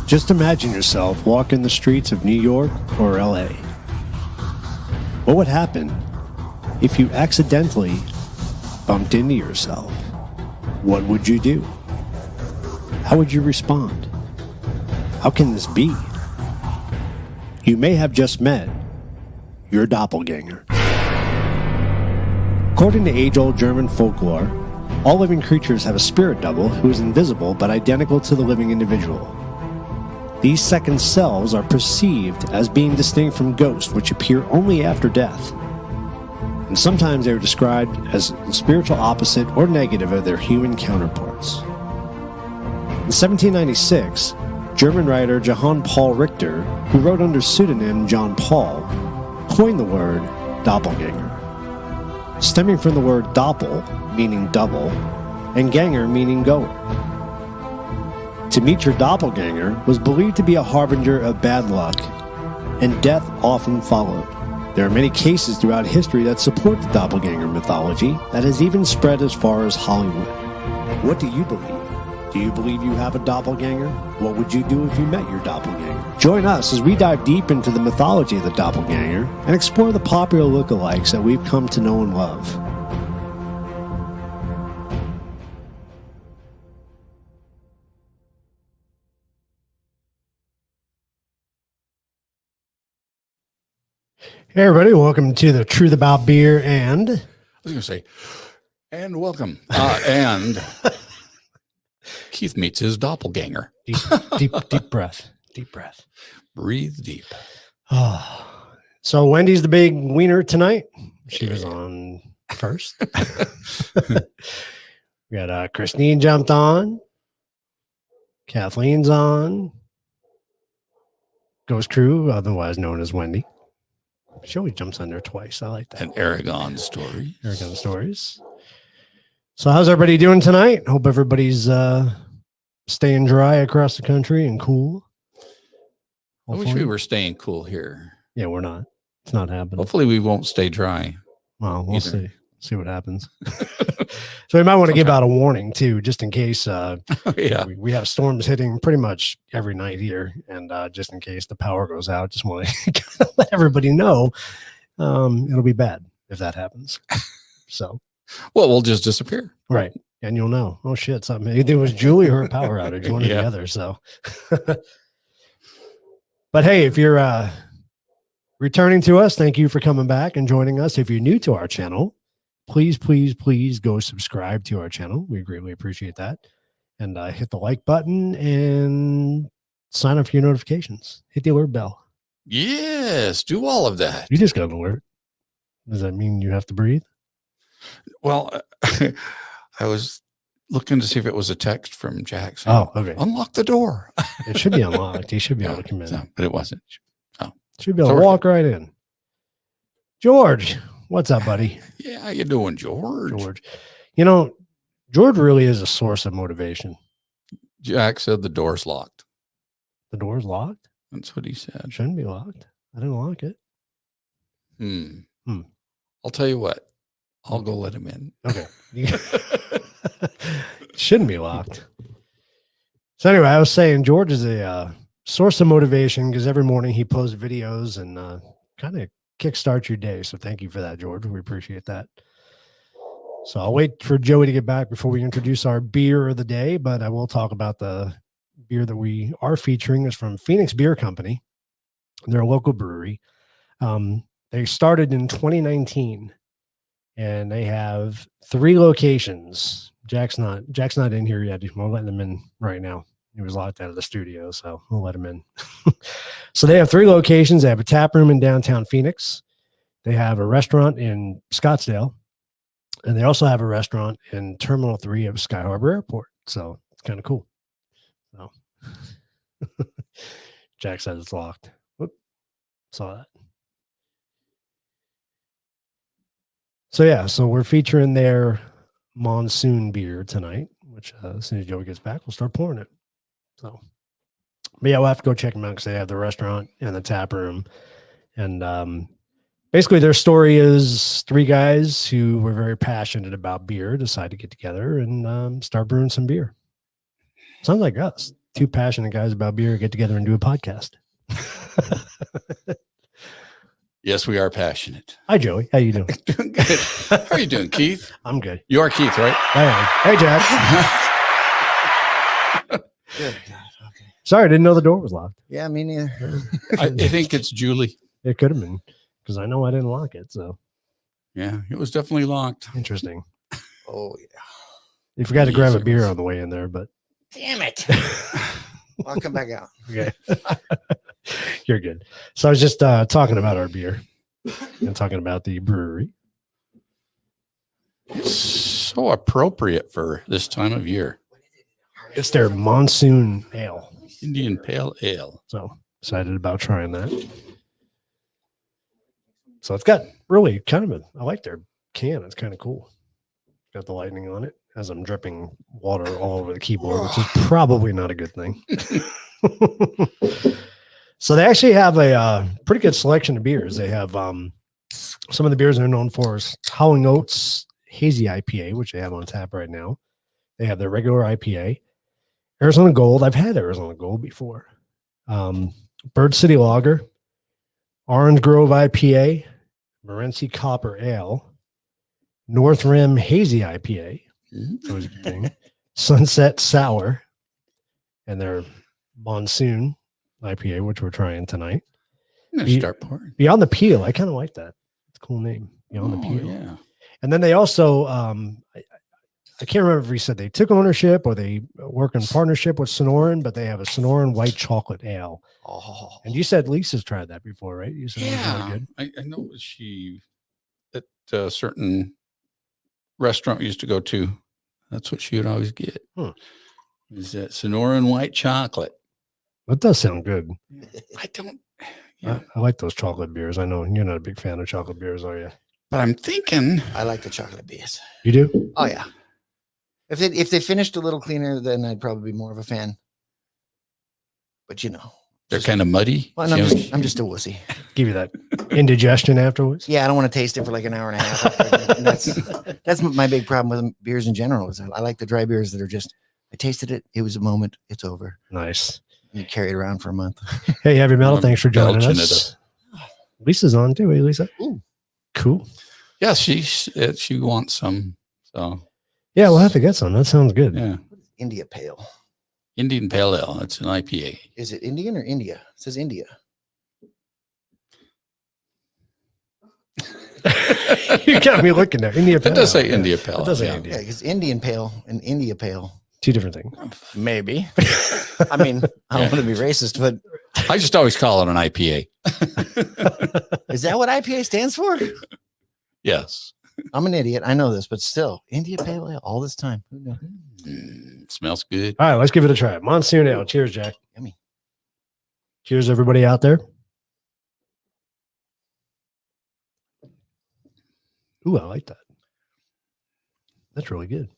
Just imagine yourself walking the streets of New York or LA. What would happen if you accidentally bumped into yourself? What would you do? How would you respond? How can this be? You may have just met your doppelganger. According to age-old German folklore, all living creatures have a spirit double who is invisible but identical to the living individual. These second selves are perceived as being distinct from ghosts, which appear only after death. And sometimes they are described as the spiritual opposite or negative of their human counterparts. In 1796, German writer Johann Paul Richter, who wrote under pseudonym John Paul, coined the word doppelganger, stemming from the word doppel, meaning double, and ganger, meaning goer. To meet your doppelganger was believed to be a harbinger of bad luck, and death often followed. There are many cases throughout history that support the doppelganger mythology that has even spread as far as Hollywood. What do you believe? Do you believe you have a doppelganger? What would you do if you met your doppelganger? Join us as we dive deep into the mythology of the doppelganger and explore the popular lookalikes that we've come to know and love. Hey everybody, welcome to the Truth About Beer and... I was going to say, and welcome. And Keith meets his doppelganger. Deep breath. Deep breath. Breathe deep. Oh. So Wendy's the big wiener tonight. She was on first. We got Christine jumped on. Kathleen's on. Ghost Crew, otherwise known as Wendy. She always jumps on there twice. I like that. And Aragon story. Aragon stories. So how's everybody doing tonight? Hope everybody's staying dry across the country and cool. Hopefully. I wish we were staying cool here. Yeah, we're not. It's not happening. Hopefully we won't stay dry. Well, we'll see. See what happens. So we might want to give out a warning too, just in case we have storms hitting pretty much every night here. And just in case the power goes out, just want to let everybody know it'll be bad if that happens. So, well, we'll just disappear. Right. And you'll know, oh shit, something. Either it was Julie or a power outage, one or the other. So, but hey, if you're returning to us, thank you for coming back and joining us. If you're new to our channel, please go subscribe to our channel. We greatly appreciate that. And hit the like button and sign up for your notifications. Hit the alert bell. Yes, do all of that. You just got an alert. Does that mean you have to breathe? Well, I was looking to see if it was a text from Jackson. Oh, okay. Unlock the door. It should be unlocked. He should be able to come in. No, but it wasn't. Oh, should be able to walk right in. George. What's up, buddy? Yeah, how you doing, George? You know, George really is a source of motivation. Jack said the door's locked. The door's locked? That's what he said. It shouldn't be locked. I didn't lock it. I'll tell you what. I'll go let him in. Okay. Shouldn't be locked. So anyway, I was saying George is a source of motivation because every morning he posts videos and kind of kickstart your day. So thank you for that, George. We appreciate that. So I'll wait for Joey to get back before we introduce our beer of the day, but I will talk about the beer that we are featuring. Is from Phoenix Beer Company. They're a local brewery. They started in 2019 and they have 3 locations. Jack's not in here yet. We'll let them in right now. He was locked out of the studio, so we'll let him in. So they have 3 locations. They have a tap room in downtown Phoenix. They have a restaurant in Scottsdale. And they also have a restaurant in Terminal 3 of Sky Harbor Airport. So it's kind of cool. So Jack says it's locked. Whoop. Saw that. So yeah, so we're featuring their monsoon beer tonight, which as soon as Joey gets back, we'll start pouring it. So, but yeah, we'll have to go check them out because they have the restaurant and the tap room. And basically their story is 3 guys who were very passionate about beer, decide to get together and start brewing some beer. Sounds like us. two passionate guys about beer get together and do a podcast. Yes, we are passionate. Hi, Joey. How you doing? Doing good. How are you doing, Keith? I'm good. You are Keith, right? I am. Hey, Jack. Good. Okay. Sorry, I didn't know the door was locked. Yeah, me neither. I think it's Julie. It could have been because I know I didn't lock it. So Yeah, it was definitely locked. interesting. Oh yeah. You forgot to grab a Yes, it beer was. on the way in there, but Damn it. I'll come back out. okay. You're good. So I was just talking about our beer and talking about the brewery. It's so appropriate for this time of year. It's their monsoon ale. Indian Pale Ale. So excited about trying that. So it's got really kind of I like their can. It's kind of cool. Got the lightning on it as I'm dripping water all over the keyboard, which is probably not a good thing. So they actually have a pretty good selection of beers. They have some of the beers they're known for is Howling Oats Hazy IPA, which they have on tap right now. They have their regular IPA. Arizona Gold. I've had Arizona Gold before. Bird City Lager, Orange Grove IPA, Morenci Copper Ale, North Rim Hazy IPA, always a good thing, Sunset Sour, and their Monsoon IPA, which we're trying tonight. I'm going to start pouring. Beyond the Peel. I kind of like that. It's a cool name. Beyond the Peel. Yeah. And then they also, I can't remember if he said they took ownership or they work in partnership with Sonoran, but they have a Sonoran white chocolate ale. Oh. And you said Lisa's tried that before, right? You said it was really Yeah. good. I know she, at a certain restaurant we used to go to, that's what she would always get. Is that Sonoran white chocolate. That does sound good. I don't, yeah. I like those chocolate beers. I know you're not a big fan of chocolate beers, are you? But I'm thinking, I like the chocolate beers. You do? Oh yeah. If they finished a little cleaner, then I'd probably be more of a fan. But you know, they're kind of muddy. well, I'm just a wussy. Give you that indigestion afterwards? Yeah, I don't want to taste it for like an hour and a half. And that's my big problem with beers in general. Is I like the dry beers that are just I tasted it. It was a moment. It's over. Nice. You carry it around for a month. Hey, Heavy Metal, I'm thanks for joining belching us. Lisa's on too, eh, Lisa? Ooh. Cool. Yeah, she wants some. So Yeah, we'll have to get some. That sounds good. yeah, India Pale. Indian Pale Ale. It's an IPA. Is it Indian or India? It says India. You got me looking there. India Pale. It does say Yeah. India Pale. It does say yeah. India. Yeah, because Indian Pale and India Pale. Two different things. Maybe. I mean, I don't want to be racist, but I just always call it an IPA. is that what IPA stands for? Yes. I'm an idiot. I know this, but still, India Pale Ale all this time. Who knew? Smells good. All right, let's give it a try. Monsoon Ale. Cheers, Jack. Yummy. Cheers, everybody out there. Ooh, I like that. That's really good.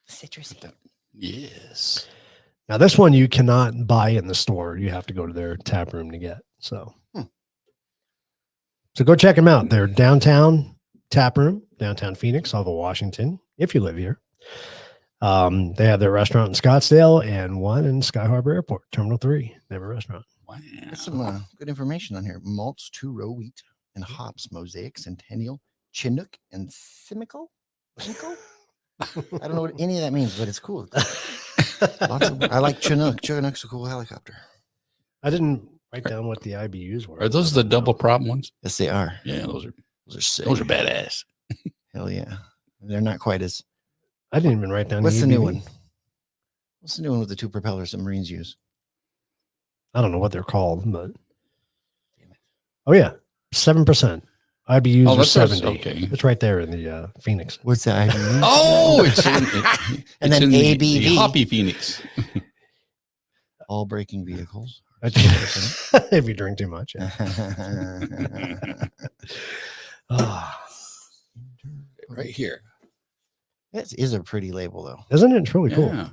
Citrusy. Yes. Now, this one you cannot buy in the store. You have to go to their tap room to get. So go check them out. They're downtown tap room, downtown Phoenix, off of Washington, if you live here. They have their restaurant in Scottsdale and one in Sky Harbor Airport, Terminal 3. They have a restaurant. Wow. There's some good information on here. Malts, 2-row wheat, and hops, Mosaic, Centennial, Chinook, and Simcoe. I don't know what any of that means, but it's cool. I like Chinook. Chinook's a cool helicopter. I didn't write down what the IBUs were. Are those the double prop ones? Yes, they are. Yeah, those are sick. those are badass. Hell yeah. They're not quite as. I didn't even write down. What's the new ABV. one? What's the new one with the two propellers the Marines use? I don't know what they're called, but oh yeah, 7%. IBUs are that's 70. okay. It's right there in the Phoenix. What's the IBU? Oh, it's in, And then the ABV. Hoppy Phoenix. All braking vehicles. If you drink too much. Yeah. Ah, Right here. This is a pretty label, though. isn't it? It's really cool. Yeah,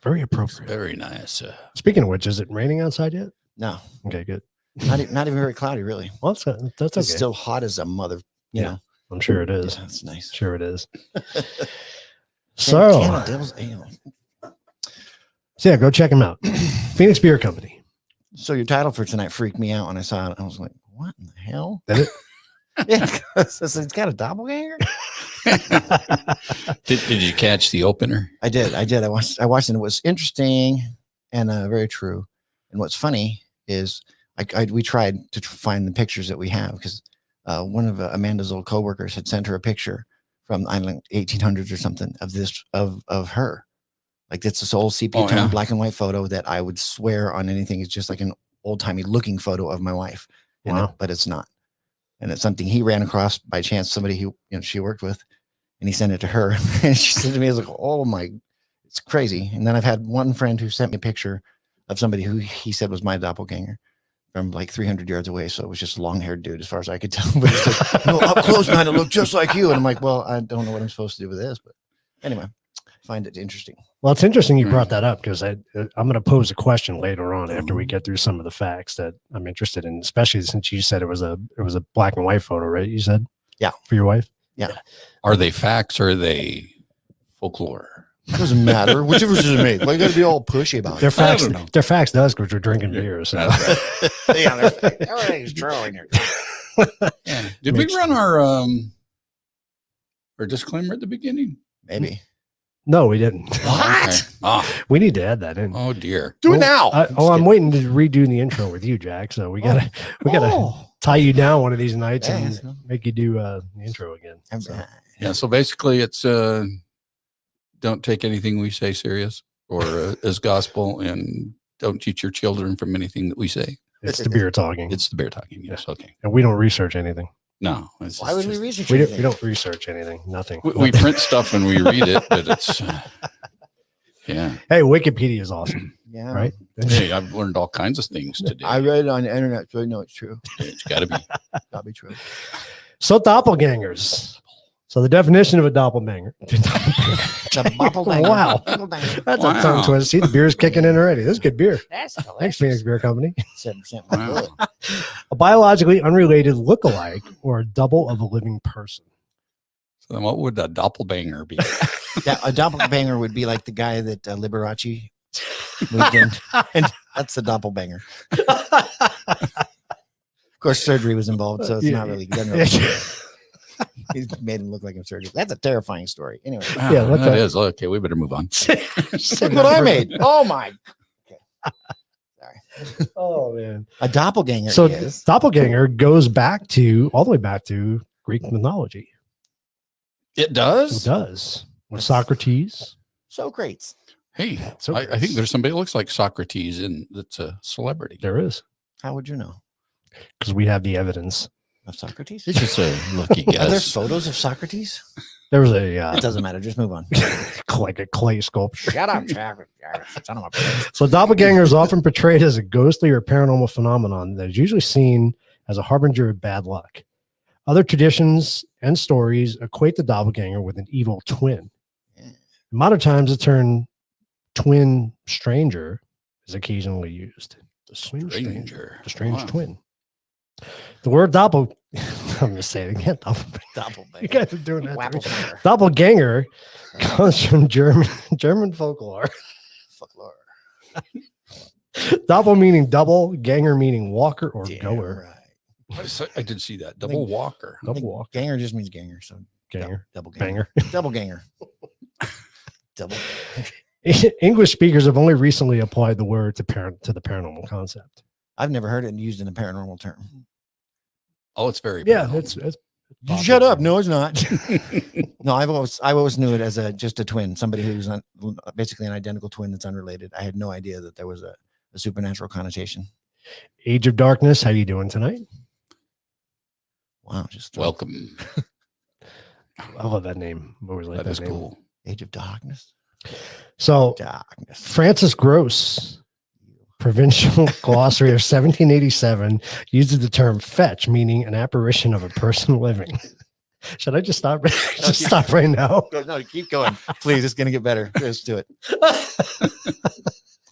Very it's appropriate. very nice. Speaking of which, is it raining outside yet? No, Okay, good. not even very cloudy, really. Well, that's okay. It's still hot as a mother. You Yeah. know, I'm sure it is. Yeah, that's nice. Sure it is. Canada So Devil's Ale. So yeah, go check them out. Phoenix Beer Company. So your title for tonight freaked me out when I saw it. I was like, what in the hell? Did it? Yeah, it's got a doppelganger. Did you catch the opener? I did. I watched and it was interesting and very true. And what's funny is we tried to find the pictures that we have because one of Amanda's old coworkers had sent her a picture from I don't know, 1800s or something of this of her. Like it's this old sepia tone black and white photo that I would swear on anything is just like an old timey looking photo of my wife. Wow. But it's not. And it's something he ran across by chance, somebody who she worked with, and he sent it to her. And she said to me, I was like, oh my, it's crazy. And then I've had one friend who sent me a picture of somebody who he said was my doppelganger from like 300 yards away. So it was just a long haired dude as far as I could tell. But it's like, no, up close, man, it looked just like you. And I'm like, well, I don't know what I'm supposed to do with this. But anyway, I find it interesting. Well, it's interesting you brought that up because I'm going to pose a question later on after we get through some of the facts that I'm interested in, especially since you said it was a black and white photo, right? You said, yeah, for your wife. Yeah. Are they facts or are they folklore? It doesn't matter. Which difference does it make? Why you got to be all pushy about it? Their facts. Their facts does because we're drinking beer. So yeah, everything's true in here. Yeah. Did we run our disclaimer at the beginning? Maybe. no, we didn't. What? Okay. Oh, We need to add that in. oh dear. Do it now. I'm waiting to redo the intro with you, Jack. So we gotta tie you down one of these nights and make you do the intro again. So. Yeah. So basically, it's don't take anything we say serious or as gospel, and don't teach your children from anything that we say. It's the beer talking. It's the bear talking. Yes. Okay. And we don't research anything. No. Why would we research We anything? don't research anything. Nothing. We print stuff and we read it, but it's yeah. Hey, Wikipedia is awesome, Yeah. right? Hey, I've learned all kinds of things today. I read it on the internet, so I know it's true. It's got to be. That'll be true. So doppelgangers. So the definition of a doppelganger. Doppelganger. Wow. Doppelganger. That's Wow. a tongue twist. See, the beer's kicking in already. This is good beer. That's Thanks, Phoenix Beer Company. 7% Wow. A biologically unrelated look-alike or a double of a living person. So then what would a doppelganger be? Yeah, a doppelganger would be like the guy that Liberace moved in. And that's the doppelganger. Of course, surgery was involved, so it's not really good. He's made him look like him surgery. That's a terrifying story. Anyway. Wow, Yeah, look that at- is. Okay, we better move on. Look what I made. Oh my. Okay. Sorry. Oh man. A doppelganger So is. doppelganger goes back to all the way back to Greek mythology. It It does? does. With Socrates. Socrates. Hey, So I think there's somebody that looks like Socrates and that's a celebrity. There is. How would you know? Because we have the evidence. Of Socrates? It's just a lucky Are there guess. photos of Socrates? There was a It doesn't matter. Just move on. like a clay sculpture. Shut up, Jack. Son of a bitch. So doppelganger is often portrayed as a ghostly or paranormal phenomenon that is usually seen as a harbinger of bad luck. Other traditions and stories equate the doppelganger with an evil twin. Yeah. In modern times, the term twin stranger is occasionally used. The stranger. The strange Wow. twin. The word I'm going to say it again. You Doppelganger. guys are doing that. to me. Wappelganger. Doppelganger comes from German folklore. Folklore. Doppel meaning double, ganger meaning walker or Damn goer. right. I did see that. Double walker. I Double think walk. Ganger just means ganger. So Ganger. double ganger. Banger. Double ganger. Double. English speakers have only recently applied the word to the paranormal concept. I've never heard it used in a paranormal term. Oh, it's very Yeah, paranormal. it's You shut up. No, it's not. No, I always knew it as just a twin, somebody who's basically an identical twin that's unrelated. I had no idea that there was a supernatural connotation. Age of Darkness. How you doing tonight? Wow, just Welcome. I love that name. I always like That that is name. cool. Age of Darkness. So Darkness. Francis Gross, Provincial Glossary of 1787, uses the term fetch, meaning an apparition of a person living. Should I just stop? Just stop right now. No, keep going. Please, it's gonna get better. Let's do it.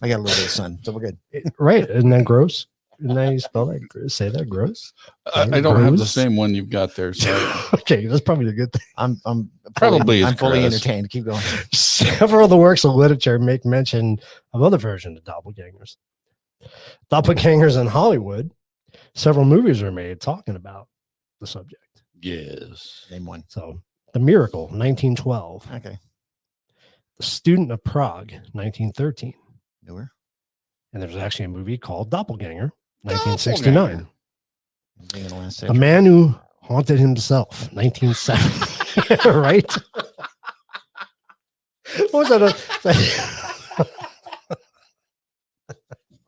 I got a little bit of sun, so we're good. Right. Isn't that gross? Isn't that how you spell that? Say that, gross. I don't have the Gross? same one you've got there. So Okay, that's probably a good thing. I'm Probably is I'm fully Chris. entertained. Keep going. Several of the works of literature make mention of other versions of doppelgangers. Doppelgangers in Hollywood. Several movies are made talking about the subject. yes. Name one. So, The Miracle, 1912. Okay. The Student of Prague, 1913. Newer. And there's actually a movie called Doppelganger, 1969. Doppelganger. Being in the last A century. Man Who Haunted Himself, 1970. Right? What was that?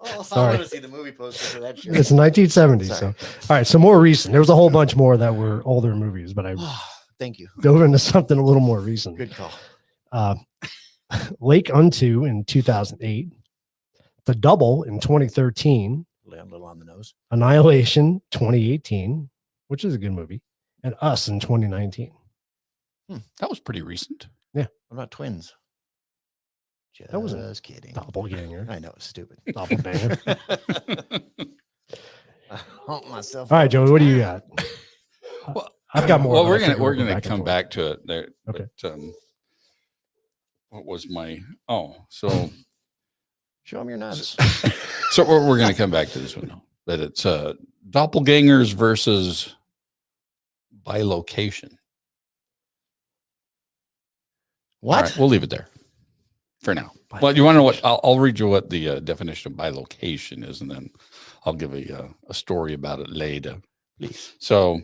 Oh, Sorry. I want to see the movie poster for that shit. It's 1970. Sorry. So, all right. So more recent. There was a whole bunch more that were older movies, but I Thank you. dove into something a little more recent. Good call. Lake Unto in 2008, The Double in 2013, Lay a little on the nose. Annihilation 2018, which is a good movie, and Us in 2019. That was pretty recent. What about twins? Just That wasn't kidding. Doppelganger. I know it's stupid. Doppelganger. I haunt myself. All right, Joey, what do you got? Well, I've got more. Well, but we're I gonna figure we're we'll go gonna back and come forth. back to it there. Okay. But, what was my? Oh, so Show them your nuts. so we're gonna come back to this one now. But it's doppelgangers versus bilocation. What? All right, we'll leave it there for now. Well, you want to know what? I'll read you what the definition of bilocation is, and then I'll give a story about it later. Please. So,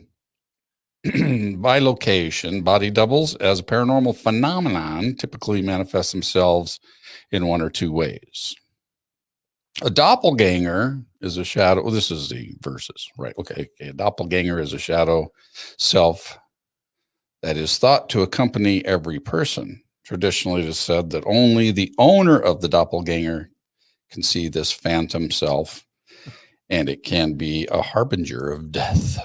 bilocation, body doubles as a paranormal phenomenon typically manifest themselves in one or two ways. A doppelganger is a shadow. Well, this is the verses, right? Okay. A doppelganger is a shadow self that is thought to accompany every person. Traditionally, it is said that only the owner of the doppelganger can see this phantom self, and it can be a harbinger of death.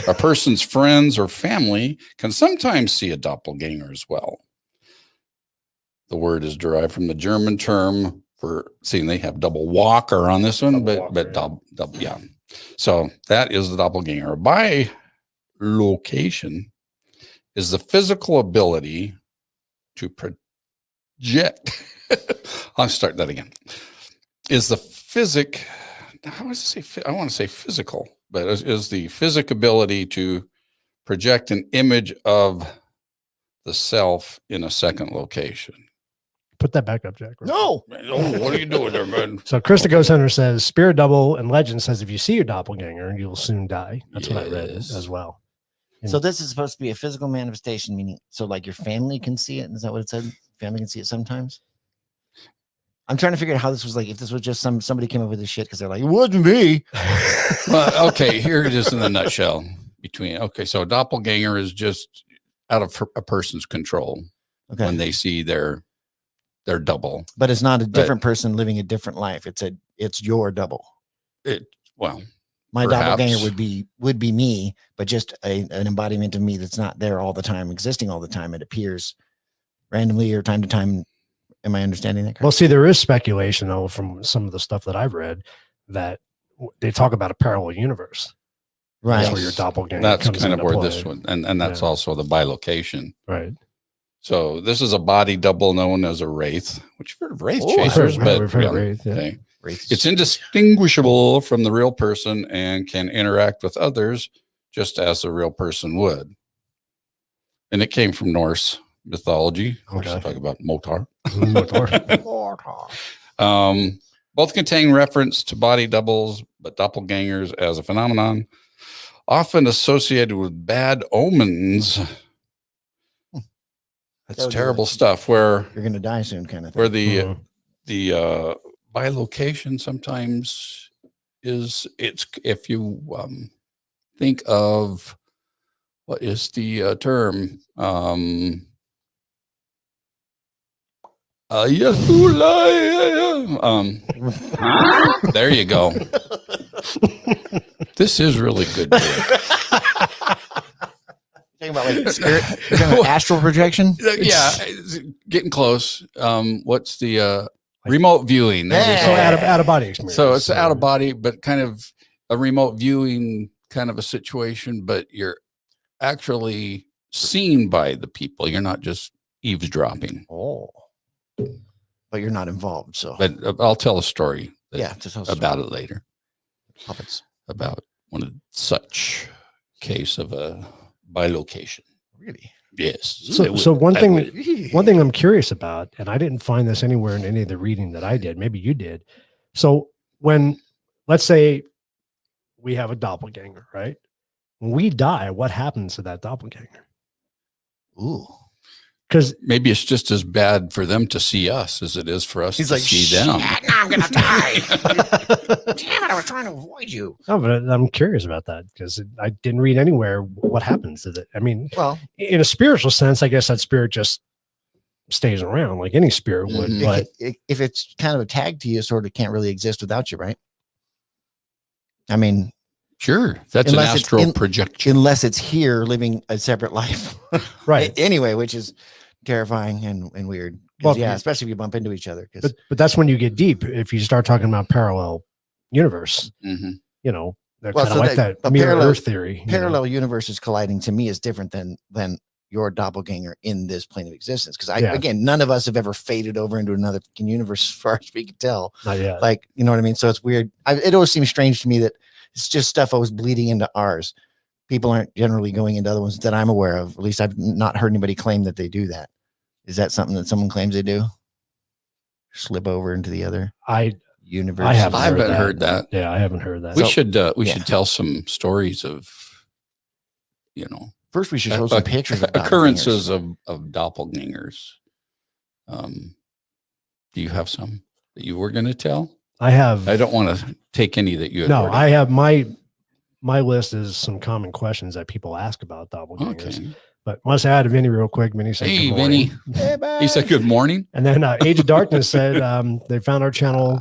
A person's friends or family can sometimes see a doppelganger as well. The word is derived from the German term for seeing they have double walker on this one, but double, yeah. So that is the doppelganger. Bilocation is the physical ability to project. I'll start that again. Is the physic, I want to say physical, but is the physic ability to project an image of the self in a second location. Put that back up, Jack. No. Oh, what are you doing there, man? So Krista Ghost Hunter says, Spirit Double and Legend says, if you see your doppelganger, you'll soon die. That's what I read Yes. as well. And So this is supposed to be a physical manifestation, meaning so like your family can see it. Is that what it said? Family can see it sometimes. I'm trying to figure out how this was like. If this was just somebody came up with this shit because they're like, it wasn't me. Well, okay, here it is in a nutshell. So a doppelganger is just out of a person's control Okay, when they see their double. but it's not a different person living a different life. It's your double. My Perhaps. doppelganger would be me, but just an embodiment of me that's not there all the time, existing all the time. It appears randomly or time to time. Am I understanding that correctly? well, see, there is speculation, though, from some of the stuff that I've read that they talk about a parallel universe. Right. That's where your doppelganger That's comes kind of into where play. this one, and that's Yeah. also the bilocation. Right. So this is a body double known as a wraith, which you've heard of wraith Oh, chasers, but we've heard yeah, Wraith, yeah. okay. Race. It's indistinguishable from the real person and can interact with others just as a real person would. And it came from Norse mythology. Of course, Okay. talk about Motar. Motor. Both contain reference to body doubles, but doppelgangers as a phenomenon, often associated with bad omens. That's That would be terrible like- stuff. Where You're gonna die soon, kind of thing. where the Mhm. the bilocation sometimes is if you think of what is the term there you go. This is really good. Talking about like spirit, you're talking about astral projection. Yeah, it's getting close. What's the Remote viewing. There you Yeah. So go. out of body experience. So it's out of body, but kind of a remote viewing kind of a situation, but you're actually seen by the people. You're not just eavesdropping. Oh, but you're not involved. So, But I'll tell a story just about it later, puppets. about one of such case of a bilocation. Really? Yes. So one thing I'm curious about, and I didn't find this anywhere in any of the reading that I did. Maybe you did. So when, let's say, we have a doppelganger, right? When we die, what happens to that doppelganger? Ooh. Because maybe it's just as bad for them to see us as it is for us to see them. Now I'm gonna die. Damn it! I was trying to avoid you. no, but I'm curious about that because I didn't read anywhere what happens to it. I mean, Well, in a spiritual sense, I guess that spirit just stays around like any spirit would. Mhm. But if it's kind of a tag to you, it sort of can't really exist without you, right? I mean, Sure. That's an Unless it's astral projection. unless it's here living a separate life, right. Anyway, which is terrifying and weird. 'Cause, Well, yeah, especially if you bump into each other. Because But that's when you get deep. If you start talking about parallel universe, Mhm. you know, they're Well, kind of so like that- that a mirror parallel- Earth theory. you know? parallel universes colliding to me is different than your doppelganger in this plane of existence. Because Yeah. again, none of us have ever faded over into another fucking universe as far as we can tell. Not yet. Like, you know what I mean? So it's weird. It always seems strange to me that it's just stuff always bleeding into ours. People aren't generally going into other ones that I'm aware of. At least I've not heard anybody claim that they do that. Is that something that someone claims they do? Slip over into the other I universe? I haven't I heard haven't that. heard that. Yeah, I haven't heard that. We So- should yeah. should tell some stories of, you know, First, we should show some pictures of occurrences doppelgangers. of doppelgangers. Do you have some that you were going to tell? I have. I don't want to take any that you had No, already- I have my list is some common questions that people ask about doppelgangers. Okay. But let's add Vinny real quick. Vinny said, Hey, good morning. Vinny. Hey, bye. He said, good morning. And then Age of Darkness said they found our channel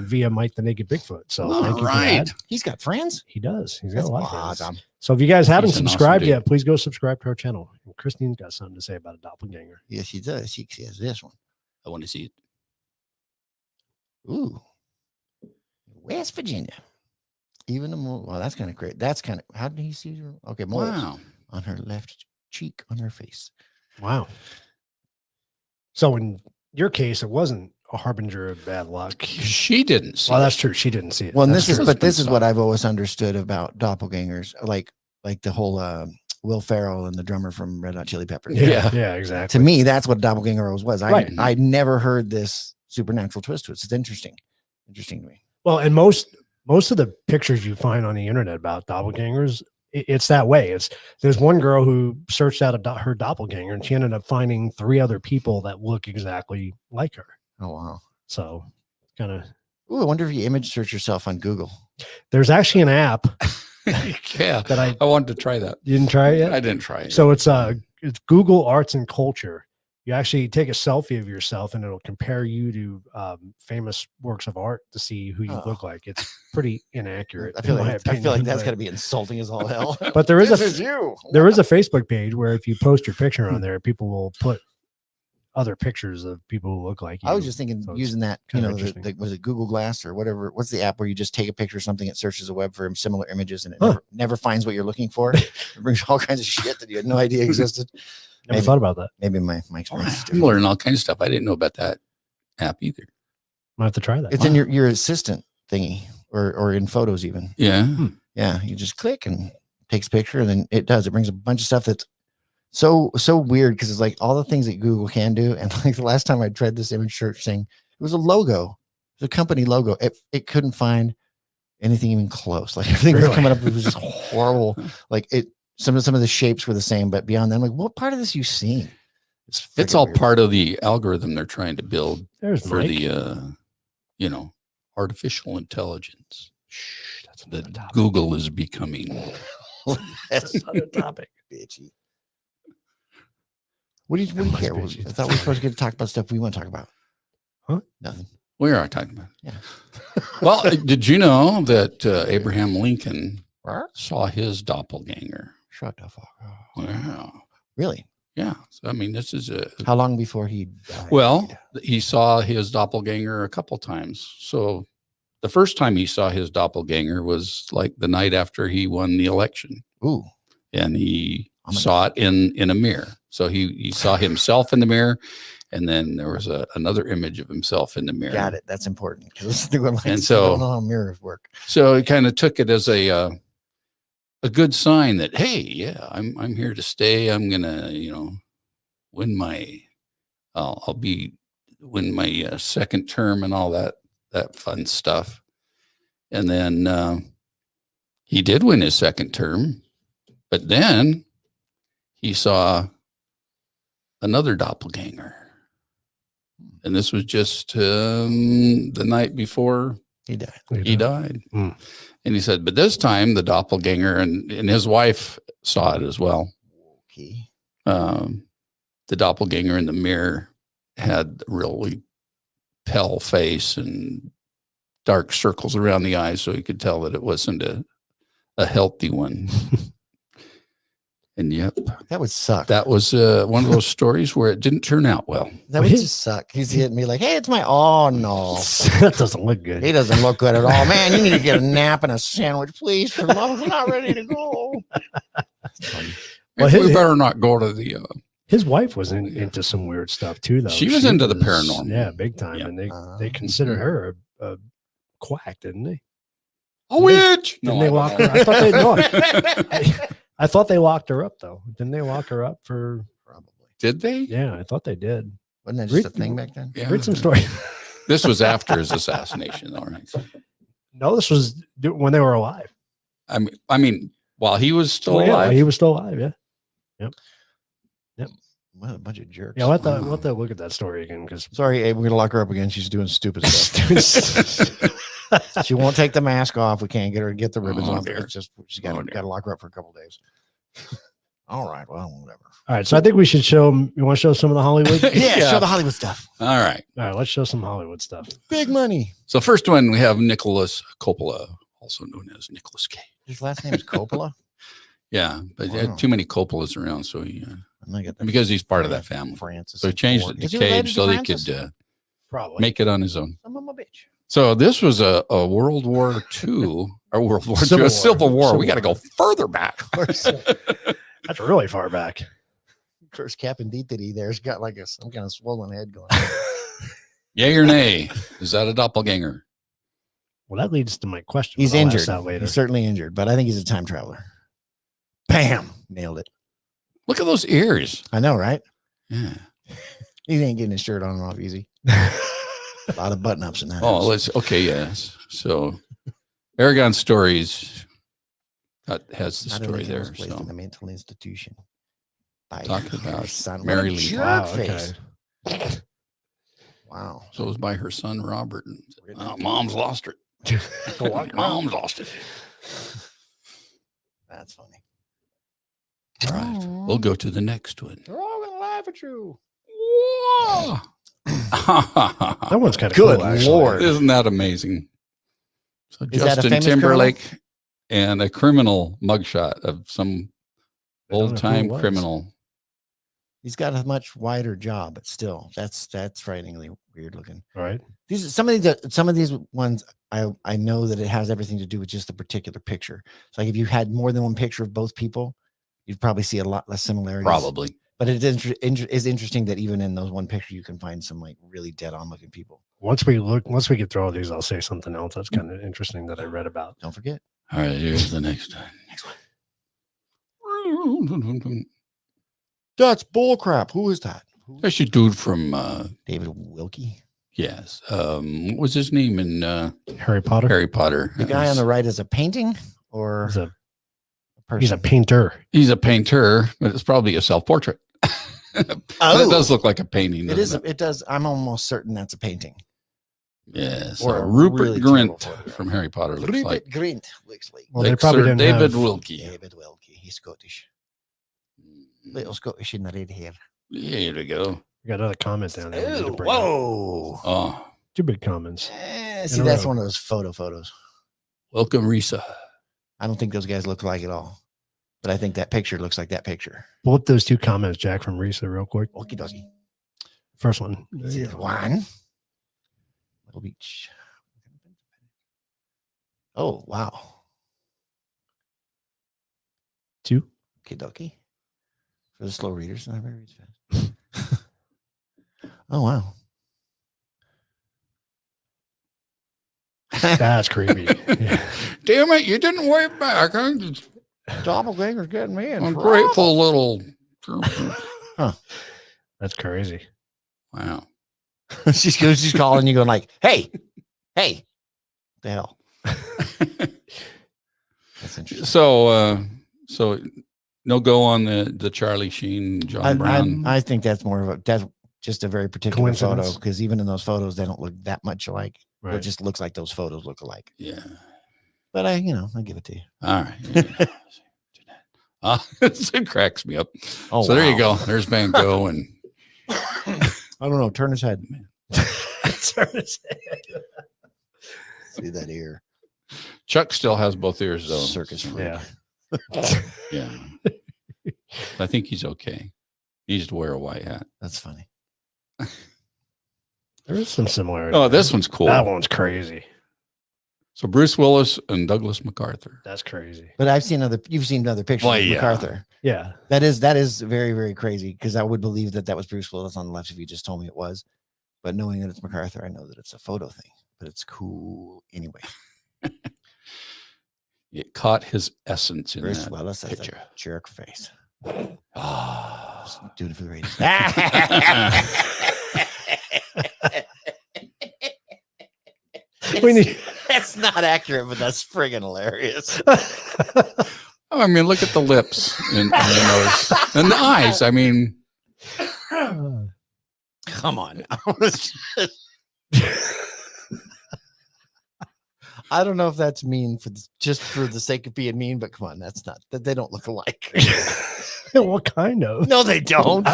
via Mike the Naked Bigfoot. So All thank you for right. that. He's got friends. He does. He's got That's a lot of friends. awesome. So if you guys haven't He's an awesome subscribed dude. yet, please go subscribe to our channel. And Christine's got something to say about a doppelganger. Yes, he does. He has this one. I want to see it. Ooh, West Virginia. Even the more. Well, that's kind of great. That's kind of. How did he see her? Okay, moles Wow. on her left cheek, on her face. Wow. So in your case, it wasn't a harbinger of bad luck. She didn't see Well, it. that's true. She didn't see it. Well, and That's this is, true. but this is Husband what saw it. I've always understood about doppelgangers, like the whole Will Ferrell and the drummer from Red Hot Chili Peppers. Yeah, Yeah. exactly. To me, that's what a doppelganger always was. Right. I never heard this supernatural twist to it. It's interesting to me. Well, and most of the pictures you find on the internet about doppelgangers, it's that way. There's one girl who searched out her doppelganger, and she ended up finding 3 other people that look exactly like her. Oh wow. So, kind of. Ooh, I wonder if you image search yourself on Google. There's actually an app Yeah. that I I wanted to try that. you didn't try it yet. I didn't try it. So it's Google Arts and Culture. You actually take a selfie of yourself, and it'll compare you to famous works of art to see who you Oh. look like. It's pretty inaccurate. I feel in my like that's opinion, got to be insulting as all hell. But there is This a is you. there is a Facebook page where if you post your picture on there, people will put other pictures of people who look like you. I was just thinking So it's using that, you kinda know, interesting. was it Google Glass or whatever? What's the app where you just take a picture of something, it searches the web for similar images, and it Huh. never finds what you're looking for. It brings all kinds of shit that you had no idea existed. Never maybe. thought about that. Maybe my Oh, experience is I'm different. learning all kinds of stuff. I didn't know about that app either. Might have to try that. It's in your assistant thingy or in photos even. Yeah. Yeah, you just click and takes a picture, and then it brings a bunch of stuff that's so weird because it's like all the things that Google can do. And like the last time I tried this image search thing, it was a logo, it was a company logo. It couldn't find anything even close. Like everything was Really? coming up, it was just horrible. Like some of the shapes were the same, but beyond that, I'm like, what part of this you seeing? It's freaking all weird. part of the algorithm they're trying to build There's for Mike. the, artificial intelligence Shh, that's that another topic. Google is becoming. That's another topic. Bitchy. What do you Much care? bitchy. I thought we were supposed to get to talk about stuff we want to talk about. Huh? Nothing. We are talking about. Yeah. Well, did you know that Abraham Lincoln Huh? saw his doppelganger? Shut the fuck up. Wow. Really? Yeah. So, I mean, this is a How long before he died? well, he saw his doppelganger a couple times. So the first time he saw his doppelganger was like the night after he won the election. Ooh. And he saw it in a mirror. So he saw himself in the mirror, and then there was another image of himself in the mirror. Got it. That's important. And so- I don't know how mirrors work. So he kind of took it as a good sign that, hey, yeah, I'm here to stay. I'm gonna, win my win my second term and all that fun stuff. And then he did win his second term, but then he saw another doppelganger. And this was just the night before He died. he died. Mm. And he said, but this time the doppelganger and his wife saw it as well. Okay. The doppelganger in the mirror had a really pale face and dark circles around the eyes, so he could tell that it wasn't a healthy one. And yep, That would suck. that was one of those stories where it didn't turn out well. That would just suck. He's hitting me like, hey, it's my, oh no. That doesn't look good. He doesn't look good at all. Man, you need to get a nap and a sandwich, please. For love, we're not ready to go. Well, we his- better not go to the. His wife was into some weird stuff too, though. She was into the paranormal. Yeah, big time. Yeah. And they considered her a quack, didn't they? A witch. Didn't they lock her? I thought they no. I thought they locked her up though. Didn't they lock her up for? Probably. Did they? Yeah, I thought they did. Wasn't that just a thing back then? Yeah. Read some story. This was after his assassination, though, right? No, this was when they were alive. I mean, while he was still Well, yeah, alive. he was still alive. Yeah. What a bunch of jerks. Yeah. We'll have to look at that story again because Sorry, Abe, we're gonna lock her up again. She's doing stupid stuff. She won't take the mask off. We can't get her to get the ribbons Oh, off. dear. It's just she's Oh, got dear. to lock her up for a couple days. All right, well, whatever. All right. So I think we should show them. You want to show some of the Hollywood? Yeah, show the Hollywood stuff. All right. All right. Let's show some Hollywood stuff. Big money. So first one, we have Nicholas Coppola, also known as Nicholas Cage. His last name is Coppola. Yeah, but he Wow. had too many Coppolas around, so he I'm gonna get the because he's part of that family. Francis. So he and changed Ford. it Is to he related Cage so he Francis? could Probably. make it on his own. Son of a bitch. So this was a World War II or World War Civil II, War. a Civil War. Civil We got to go War. further back. That's really far back. Of course, Captain Dietrich there's got like some kind of swollen head going. Yay or nay? Is that a doppelganger? Well, that leads to my question. He's but I'll ask injured. that later. He's certainly injured, but I think he's a time traveler. Bam! Nailed it. Look at those ears. I know, right? Yeah. He ain't getting his shirt on and off easy. A lot of button ups in that. Oh, house. let's okay. Yes. So Aragon Stories has the Not story everything was there. placed So in the mental institution. By Talking her about son. Mary What a Lee. jerk Wow, face. Wow. it was by her son Robert. And, Mom's lost it. Mom's lost it. That's funny. All right. We'll go to the next one. They're all gonna laugh at you. That one's kind of Good cool, actually. Lord. Isn't that amazing? So Is that a Justin famous Timberlake and a criminal mugshot of some I don't know who old it time was. criminal. He's got a much wider job, but still, that's frighteningly weird looking. All right. Some of these ones I know that it has everything to do with just a particular picture. So like if you had more than one picture of both people, you'd probably see a lot less similarities. Probably. But it is interesting that even in those one picture, you can find some like really dead on looking people. Once we get through all these, I'll say something else that's kind of interesting that I read about. Don't forget. All right, here's the next one. Next one. That's bullcrap. Who is that? That's your dude from David Wilkie. yes. What was his name in Harry Potter. Harry Potter? The guy on the right is a painting or He's a a person? he's a painter. He's a painter, but it's probably a self-portrait. Oh. It does look like a painting. It doesn't is. It does. I'm almost certain that's a painting. Yes. Or Or a Rupert really terrible Grint photograph. from Harry Potter looks Rupert like. Grint looks like Well, they Like probably Sir didn't David have- Wilkie. David Wilkie. He's Scottish. Little Scottish in the red hair. Here we go. We got another comment down there. we need to Oh, bring up. whoa. Oh, Two big comments. See, a that's row. one of those photos. welcome, Risa. I don't think those guys look like at all. But I think that picture looks like that picture. Pull up those 2 comments, Jack, from Risa real quick. Okie dokie. First one. There you go. One. Little Beach. Oh, wow. 2. Okie dokie. For the slow readers, not very fast. Oh, wow. That's creepy. Yeah. Damn it, you didn't wave back. I'm Doppelganger's getting me in. ungrateful little. That's crazy. Wow. she's calling you going like, hey, what the hell? That's interesting. So no go on the Charlie Sheen, John Brown. I think that's that's just a very particular photo, Coincidence. because even in those photos, they don't look that much alike. Right. It just looks like those photos look alike. Yeah. But I give it to you. All right. It cracks me up. Oh, so there you wow. go. There's Van Gogh and I don't know. Turn his head. Turn his head. See that ear. Chuck still has both ears though. Circus freak. Yeah. Yeah. I think he's okay. He needs to wear a white hat. That's funny. There is some similarity. Oh, this one's cool. That one's crazy. So Bruce Willis and Douglas MacArthur. That's crazy. But you've seen other pictures Well, of yeah. MacArthur. Yeah. That is very, very crazy, because I would believe that was Bruce Willis on the left if you just told me it was. But knowing that it's MacArthur, I know that it's a photo thing, but it's cool anyway. It caught his essence in Bruce that Willis has picture. a jerk face. Ah. Just doing it for the ratings. We need. That's not accurate, but that's friggin' hilarious. I mean, look at the lips and the nose and the eyes. I mean, Come on. I don't know if that's mean just for the sake of being mean, but come on, that's not that they don't look alike. What kind of? No, they don't.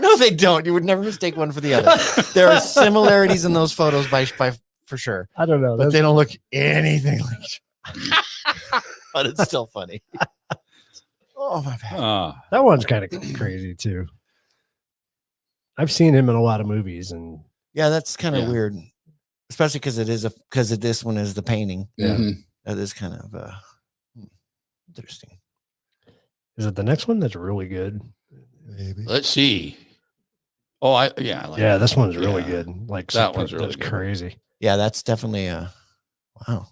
No, they don't. You would never mistake one for the other. There are similarities in those photos by for sure, I don't know. but they don't look anything like each other. But it's still funny. Oh my bad. That one's kind of crazy too. I've seen him in a lot of movies, and Yeah, that's kind of Yeah. weird, especially because this one is the painting. mhm. That is kind of interesting. is it the next one that's really good? Maybe. Let's see. Oh, I like Yeah, that. this one's really Yeah. good. Like That one's really that's good. crazy. Yeah, that's definitely wow.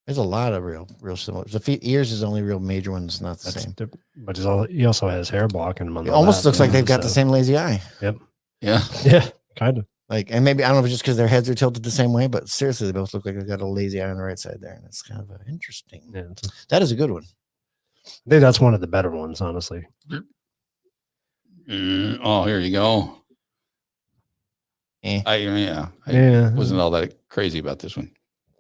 There's a lot of real similar. The ears is the only real major one that's not the That's same. but he also has hair blocking him on It the almost left, looks like too, they've got the so- same lazy eye. Yeah. Yeah, kind of. Like, and maybe I don't know if it's just because their heads are tilted the same way, but seriously, they both look like they've got a lazy eye on the right side there, and it's kind of interesting. Yeah, That is a good one. I think that's one of the better ones, honestly. Oh, here you go. Eh. I Yeah, wasn't all that crazy about this one.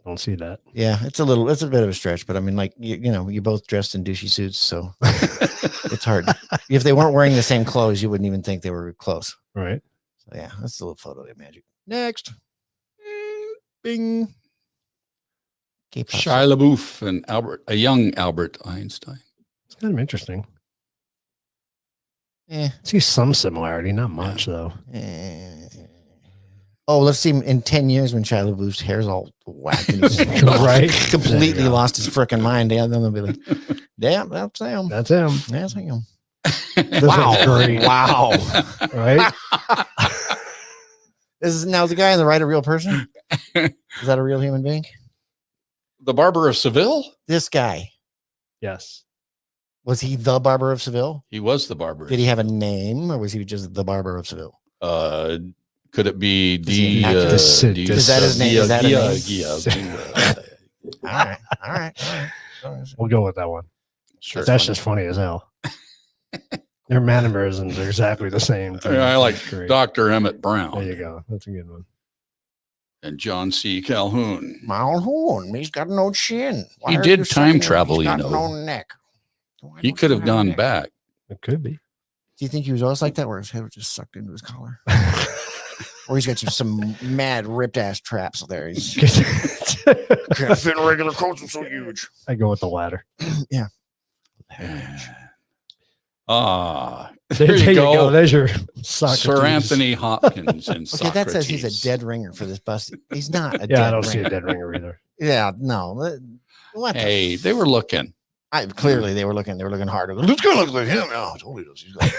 don't see that. Yeah, it's a bit of a stretch, but I mean, like you're both dressed in douchey suits, so it's hard. If they weren't wearing the same clothes, you wouldn't even think they were close. Right. So yeah, that's a little photo of magic. Next, bing. K-pop. Shia LaBeouf and a young Albert Einstein. It's kind of interesting. Eh, I see some similarity, not much though. eh. Oh, let's see. In 10 years, when Shia LaBeouf's hair's all whacked and he's Right. completely There you go. lost his freaking mind, then they'll be like, "Damn, that's him. That's him. That's him." This one's great. Wow. Right? Is the guy on the right a real person? Is that a real human being? The Barber of Seville? This guy, Yes. was he the Barber of Seville? He was the barber. Did he have a name, or was he just the Barber of Seville? Could it be he an actor? Is that his name? Is that a name? All right. We'll go with that one. Sure. That's just funny as hell. Their mannerisms are exactly the same. too. I like That's great. Dr. Emmett There Brown you go. That's a good one. and John C. Calhoun. Malhoun, he's got no chin. Why He are did you time sucking him? travel, He's you got know. no neck. Why He don't could you have a gone neck? back. It could be. Do you think he was always like that, where his head was just sucked into his collar? Or he's got some mad ripped ass traps there. He's I can't fit in regular coats. I'm so huge. go with the latter. Yeah. There you go. There's your Socrates. Sir Anthony Hopkins and Okay, that says he's a Socrates. dead ringer for this bus. He's not a dead Yeah, I don't ringer. see a dead ringer either. Yeah, no. What the Hey, they were looking. clearly they were looking harder. This guy looks like him. Oh, totally does. He's got a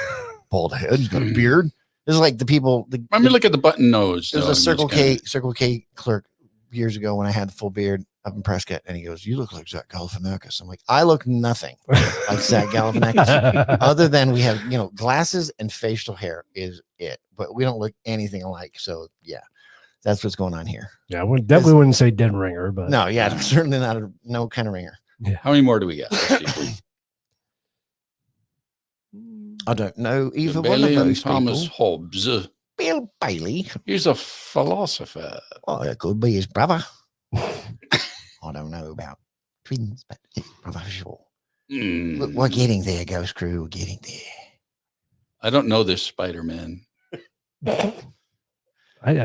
bald head. He's got a beard. This is like the people. I mean, look at the button nose. There was a though, in this Circle K clerk years ago when I had the full beard up in Prescott, and he goes, "You look like Zach Galifianakis." I'm like, I look nothing like Zach Galifianakis, other than we have glasses and facial hair is it, but we don't look anything alike. So yeah, that's what's going on here. Yeah, I definitely wouldn't say dead ringer, but No, yeah, certainly not no kind of ringer. How many more do we got? Let's see. I don't know either one of Bailey and those Thomas people. Hobbes. Bill Bailey. He's a philosopher. Oh, that could be his brother. I don't know about twins, but his brother for sure. Look, we're getting there, Ghost Crew. We're getting there. I don't know this Spider-Man. I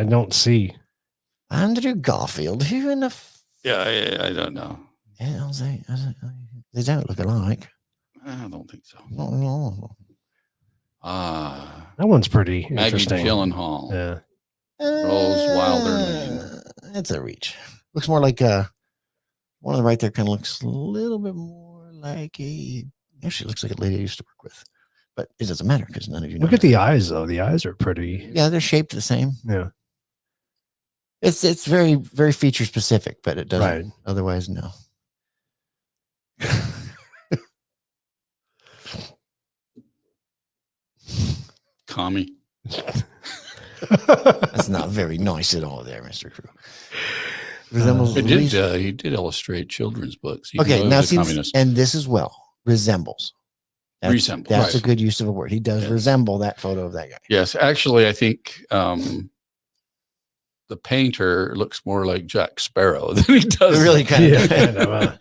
don't see. Andrew Garfield. Who in the Yeah, I don't know. hell they don't look alike. I don't think so. No. That one's pretty Maggie interesting. Gyllenhaal. Yeah. Rose Wilder. That's a reach. Looks more like one on the right there kind of looks a little bit more like actually looks like a lady I used to work with. But it doesn't matter because none of you know. Look at the eyes, though. The eyes are pretty. Yeah, they're shaped the same. Yeah. It's very, very feature specific, but it doesn't Right. otherwise no. Commie. That's not very nice at all there, Mr. Crew. Resembles He did illustrate children's books. Even though okay, he now was a see, communist. and this as well resembles. Resembles, That's right. a good use of a word. He does Yes. resemble that photo of that guy. Yes, actually, I think the painter looks more like Jack Sparrow than he does It really kind of Yeah, kind of,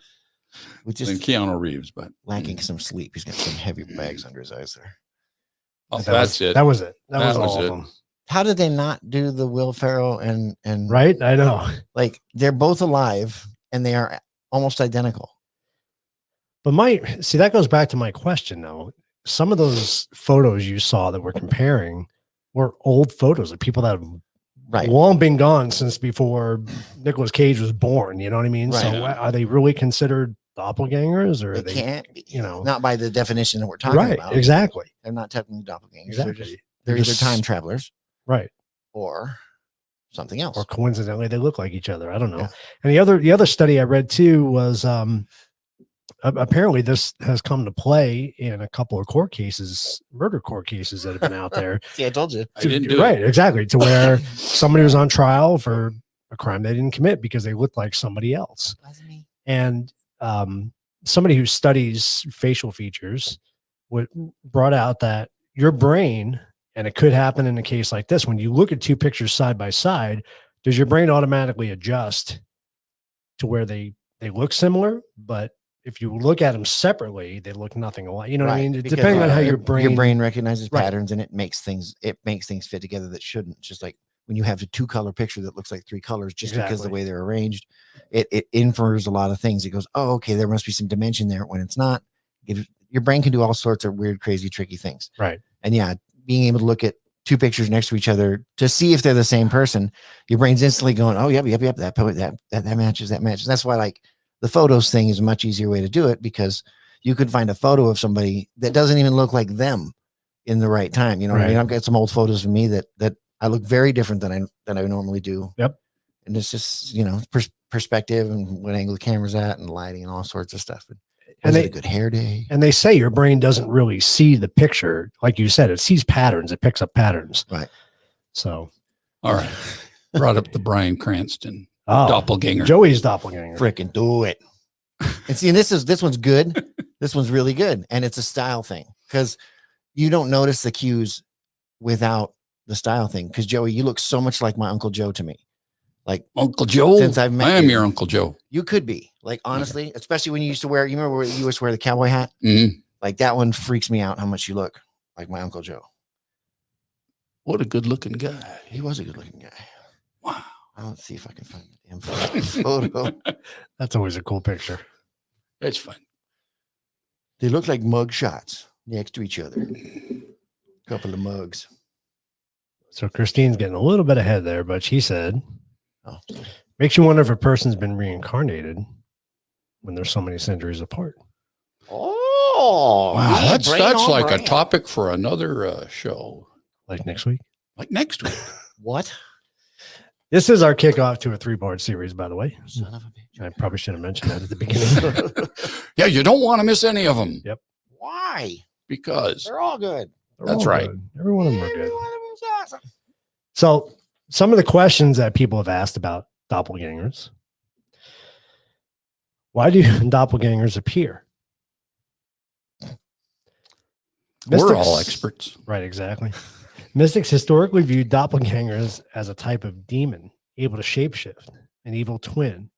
with than just Keanu Reeves. But lacking some sleep. He's got some heavy bags under his eyes there. oh, that that's was, it. That was it. That was That was all it. of them. How did they not do the Will Ferrell and Right? I know. like they're both alive and they are almost identical. But that goes back to my question, though. Some of those photos you saw that we're comparing were old photos of people that have Right. long been gone since before Nicolas Cage was born. You know what I mean? Right. So are they really considered doppelgangers, or are They they can't be, you know, not by the definition that we're talking right? about. Exactly. They're not technically doppelgangers. Exactly. They're Just- either time travelers Right. or something else. Or coincidentally, they look like each other. I don't know. Yeah. And the other study I read too was apparently this has come to play in a couple of murder court cases that have been out there. See, I told you. I didn't do Right, it. exactly. To where somebody was on trial for a crime they didn't commit because they looked like somebody else. Wasn't me. And somebody who studies facial features brought out that your brain, and it could happen in a case like this, when you look at two pictures side by side, does your brain automatically adjust to where they look similar? But if you look at them separately, they look nothing alike. You know what I Right, mean? because, Depending on how your brain recognizes Right. patterns and it makes things fit together that shouldn't. Just like when you have a 2-color picture that looks like 3 colors, just because the Exactly. way they're arranged, it infers a lot of things. It goes, oh, okay, there must be some dimension there when it's not. Your brain can do all sorts of weird, crazy, tricky things. Right. And yeah, being able to look at 2 pictures next to each other to see if they're the same person, your brain's instantly going, oh, yep, that matches. That's why like the photos thing is a much easier way to do it, because you could find a photo of somebody that doesn't even look like them in the right time. You know what I mean? Right. I've got some old photos of me that I look very different than I normally do. Yep. And it's just, perspective and what angle the camera's at and lighting and all sorts of stuff. And Was it they- a good hair day? And they say your brain doesn't really see the picture. Like you said, it sees patterns. It picks up patterns. Right. So, All right. Brought up the Bryan Cranston oh, doppelganger. Joey's doppelganger. Freaking do it. And see, and this one's good. This one's really good. And it's a style thing because you don't notice the cues without the style thing. Because Joey, you look so much like my Uncle Joe to me. Like Uncle Joe. Since I've met I am you. your Uncle Joe. you could be. Like honestly, especially when you used to wear, you remember where you used to wear the cowboy hat? Mhm. Like that one freaks me out how much you look like my Uncle Joe. What a good looking guy. He was a good looking guy. Wow. I'll see if I can find the damn photo. That's always a cool picture. It's fun. They look like mug shots next to each other. Couple of mugs. So Christine's getting a little bit ahead there, but she said, Oh, makes you wonder if a person's been reincarnated when they're so many centuries apart. oh Wow. yeah, That's brain on like a brand. topic for another show. Like next week. Like next week. What? This is our kickoff to a 3-part series, by the way. Son of a bitch. I probably should have mentioned that at the beginning. Yeah, you don't want to miss any of them. Yep. Why? Because They're all good. They're That's all right. good. Every one of them are Every good. one of them's awesome. So some of the questions that people have asked about doppelgangers. Why do doppelgangers appear? we're all experts. Right, exactly. Mystics historically viewed doppelgangers as a type of demon, able to shapeshift, an evil twin.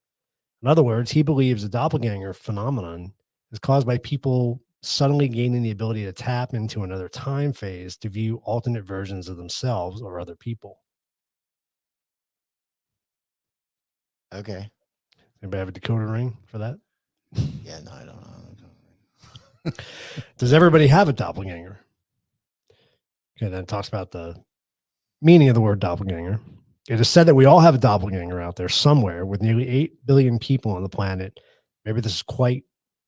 In other words, he believes the doppelganger phenomenon is caused by people suddenly gaining the ability to tap into another time phase to view alternate versions of themselves or other people. Okay. Anybody have a decoder ring for that? Yeah, no, I don't know. Does everybody have a doppelganger? Okay, then it talks about the meaning of the word doppelganger. It is said that we all have a doppelganger out there somewhere with nearly 8 billion people on the planet. Maybe this is quite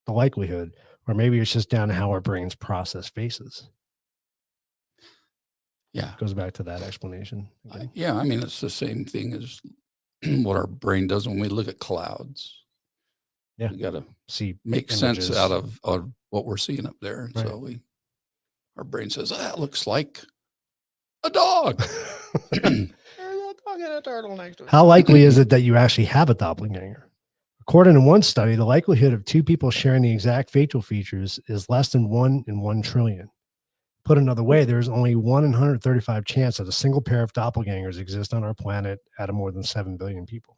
the likelihood, or maybe it's just down to how our brains process faces. Yeah. Goes back to that explanation. again. Yeah. I mean, it's the same thing as what our brain does when we look at clouds. Yeah. We got to See, make images. sense out of what we're seeing up there. Right. So our brain says, that looks like a dog. There's a dog and a turtle next to it. How likely is it that you actually have a doppelganger? According to one study, the likelihood of 2 people sharing the exact facial features is less than 1 in 1 trillion. Put another way, there is only 1 in 135 chance that a single pair of doppelgangers exist on our planet out of more than 7 billion people.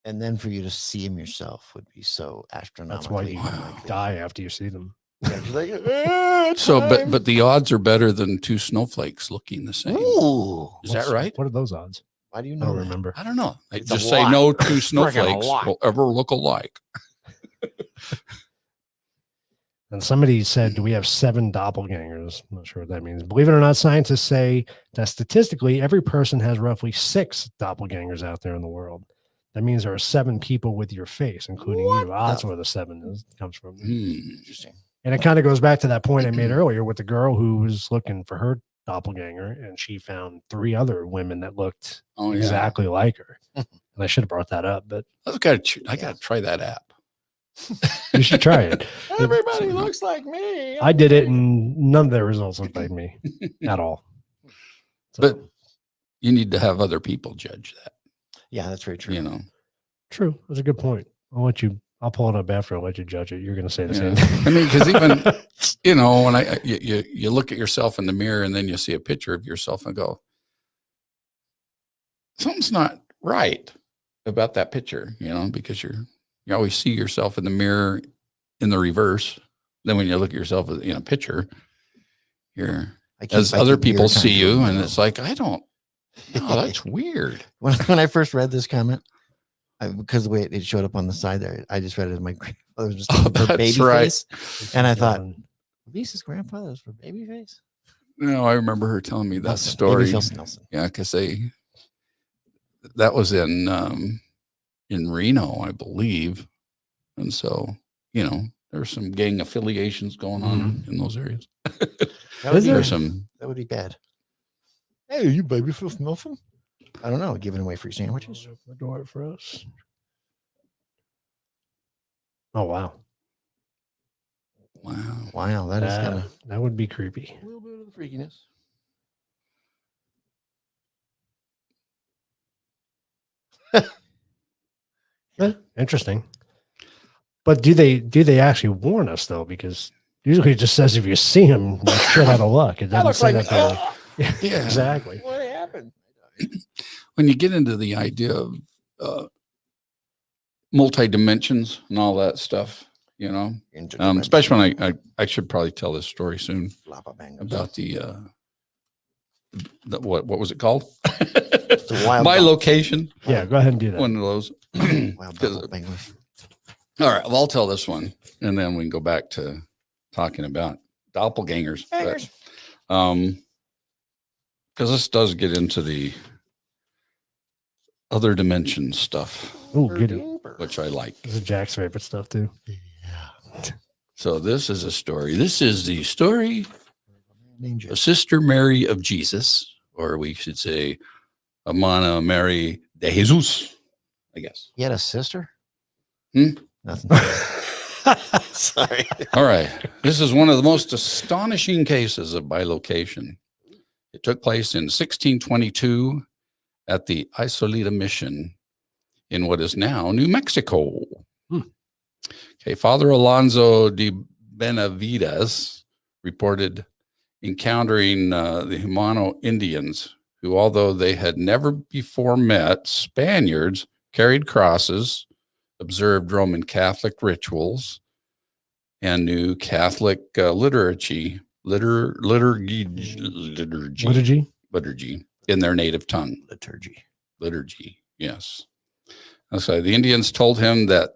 And then for you to see him yourself would be so astronomically. That's why you unlikely. die after you see them. Yeah, just like, it's So, time." but the odds are better than 2 snowflakes looking the same. Ooh, Is that right? What are those odds? why do you I know don't that? remember. I don't know. They It's a just say lot. no 2 Friggin' a snowflakes lot. will ever look alike. And somebody said, do we have 7 doppelgangers? I'm not sure what that means. Believe it or not, scientists say that statistically, every person has roughly 6 doppelgangers out there in the world. That means there are 7 people with your face, including What you. That's the- where the 7 comes from. Interesting. And it kind of goes back to that point I made earlier with the girl who was looking for her doppelganger, and she found 3 other women that looked Oh, yeah. exactly like her. And I should have brought that up, but I got to try that app. you should try it. Everybody looks like me. I did it, and none of the results looked like me at all. So, But you need to have other people judge that, Yeah, that's very true. you know. true. That's a good point. I'll pull it up after. I'll let you judge it. You're going to say the Yeah. same thing. I mean, because even, you know, when you look at yourself in the mirror and then you see a picture of yourself and go, something's not right about that picture, you know, because you always see yourself in the mirror in the reverse. Then when you look at yourself in a picture, as other people see you, and it's like, no, that's weird. When I first read this comment, because the way it showed up on the side there, I just read it as my grandfather was just Oh, for that's baby right. face. And I thought, Lisa's grandfather was for baby face? No, I remember her telling me that Nelson, story. Baby Nelson. Yeah, because that was in Reno, I believe. And so, you know, there's some gang affiliations going on in those areas. That would, There's some. that would be bad. Hey, are you baby Nelson? I don't know. Giving away free sandwiches. Open the door for us. Oh, wow. Wow. Wow, that is kind of That would be creepy. a little bit of the freakiness. Interesting. But do they actually warn us though? Because usually it just says if you see them, you're shit out of luck. It doesn't say that. Yeah. Exactly. What happened? When you get into the idea of multi-dimensions and all that stuff, you know, especially when I should probably tell this story soon about the what was it called? wild My dog. location. Yeah, go ahead and do that. One of those. Wild 'Cause- doppelgangers. all right, well, I'll tell this one, and then we can go back to talking about doppelgangers. Bangers. Because this does get into the other dimension stuff, Oh, goody. which I like. This is Jack's favorite stuff too. So this is a story. This is the story Danger. of Sister Mary of Jesus, or we should say, Hermana Mary de Jesus, I guess. You had a sister? Hmm? Nothing. Sorry. All right. This is one of the most astonishing cases of bilocation. It took place in 1622 at the Isolita Mission in what is now New Mexico. Okay. Father Alonso de Benavides reported encountering the Humano Indians, who, although they had never before met Spaniards, carried crosses, observed Roman Catholic rituals, and knew Catholic liturgy in their native tongue. Liturgy, yes. So the Indians told him that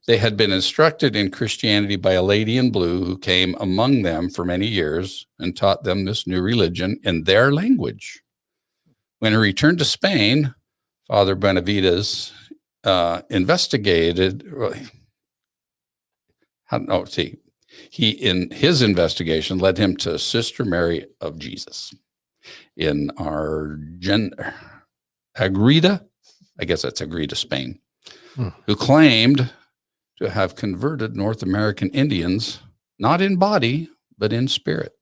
they had been instructed in Christianity by a lady in blue who came among them for many years and taught them this new religion in their language. When he returned to Spain, Father Benavides investigated. He, in his investigation, led him to Sister Mary of Jesus in Agreda, I guess that's Agreda, Spain, who claimed to have converted North American Indians, not in body, but in spirit.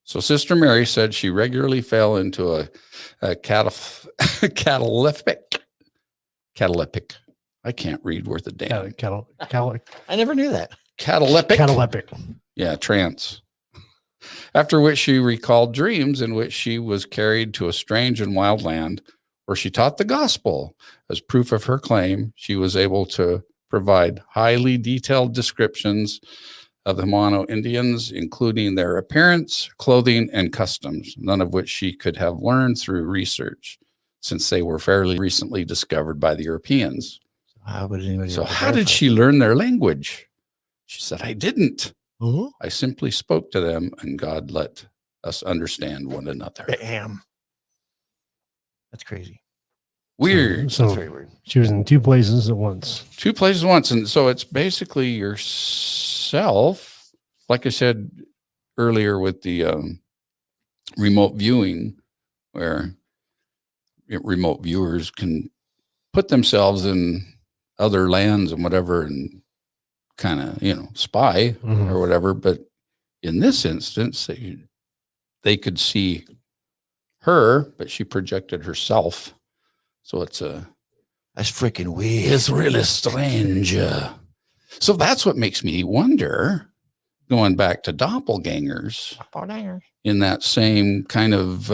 So Sister Mary said she regularly fell into a cataleptic. I can't read worth a damn. I never knew that. Cataleptic. Yeah, trance. After which she recalled dreams in which she was carried to a strange and wild land where she taught the gospel. As proof of her claim, she was able to provide highly detailed descriptions of the Mono Indians, including their appearance, clothing, and customs, none of which she could have learned through research, since they were fairly recently discovered by the Europeans. How would anybody? So how did she learn their language? She said, I didn't. Uh-huh. I simply spoke to them, and God let us understand one another. Bam. That's crazy. Weird. So That's very weird. she was in two places at once. Two places once. And so it's basically yourself, like I said earlier with the remote viewing, where remote viewers can put themselves in other lands and whatever and kind of, spy Mhm. or whatever. But in this instance, they could see her, but she projected herself. So it's That's freaking weird. it's really strange. So that's what makes me wonder, going back to doppelgangers, in that same kind of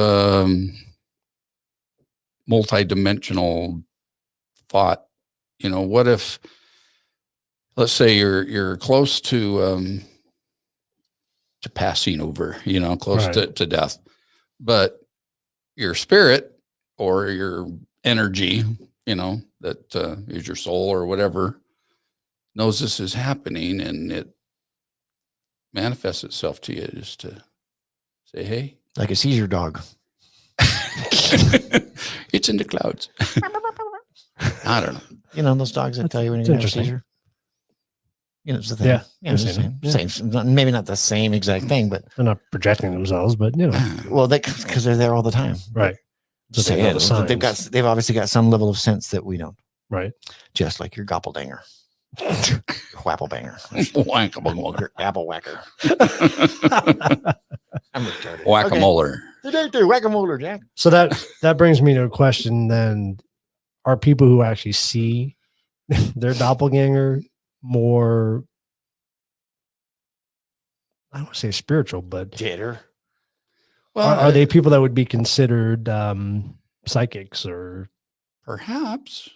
multi-dimensional thought. What if, let's say you're close to passing over, close Right. to death, but your spirit or your energy, that is your soul or whatever, knows this is happening, and it manifests itself to you just to say, hey, Like a seizure dog. it's in the clouds. I don't know. Those dogs that tell you when It's you're having a interesting. seizure. It's the thing. Yeah, It's the I've same. seen Same. Maybe not the same exact thing, but They're not projecting themselves, but well, because they're there all the time. right. So Just they know saying, the signs. they've obviously got some level of sense that we don't. Right. Just like your doppelganger, whapplebanger, Whack-a-mole. your apple whacker. I'm retarded. Whack-a-mole. Okay. Whack-a-mole, Jack. So that brings me to a question then. Are people who actually see their doppelganger more, I don't want to say spiritual, but Jitter. Well, are they people that would be considered psychics or? perhaps?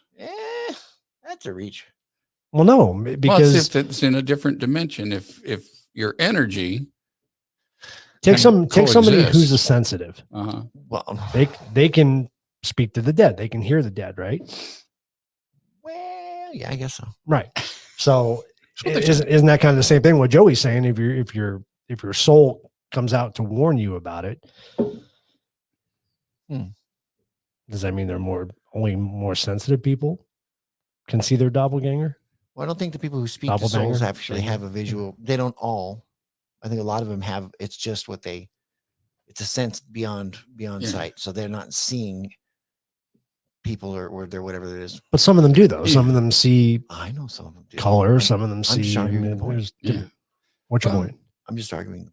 That's a reach. Well, no, Well, because if it's in a different dimension, if your energy take somebody coexist. who's a sensitive. Uh-huh. Well, They can speak to the dead. They can hear the dead, right? well, yeah, I guess so. Right. So So they isn't that kind of the same thing? What Joey's saying? If your soul comes out to warn you about it, does that mean they're only more sensitive people can see their doppelganger? Well, I don't think the people who speak to Doppelganger? souls actually have a visual. They don't all. I think a lot of them have. It's just what they. It's a sense beyond Yeah. sight, so they're not seeing people or they're whatever it is. But some of them do though. Some of them see I know some of them do. color. Some of them I'm see. just arguing the point. there's Yeah. different- What's your point? I'm just arguing,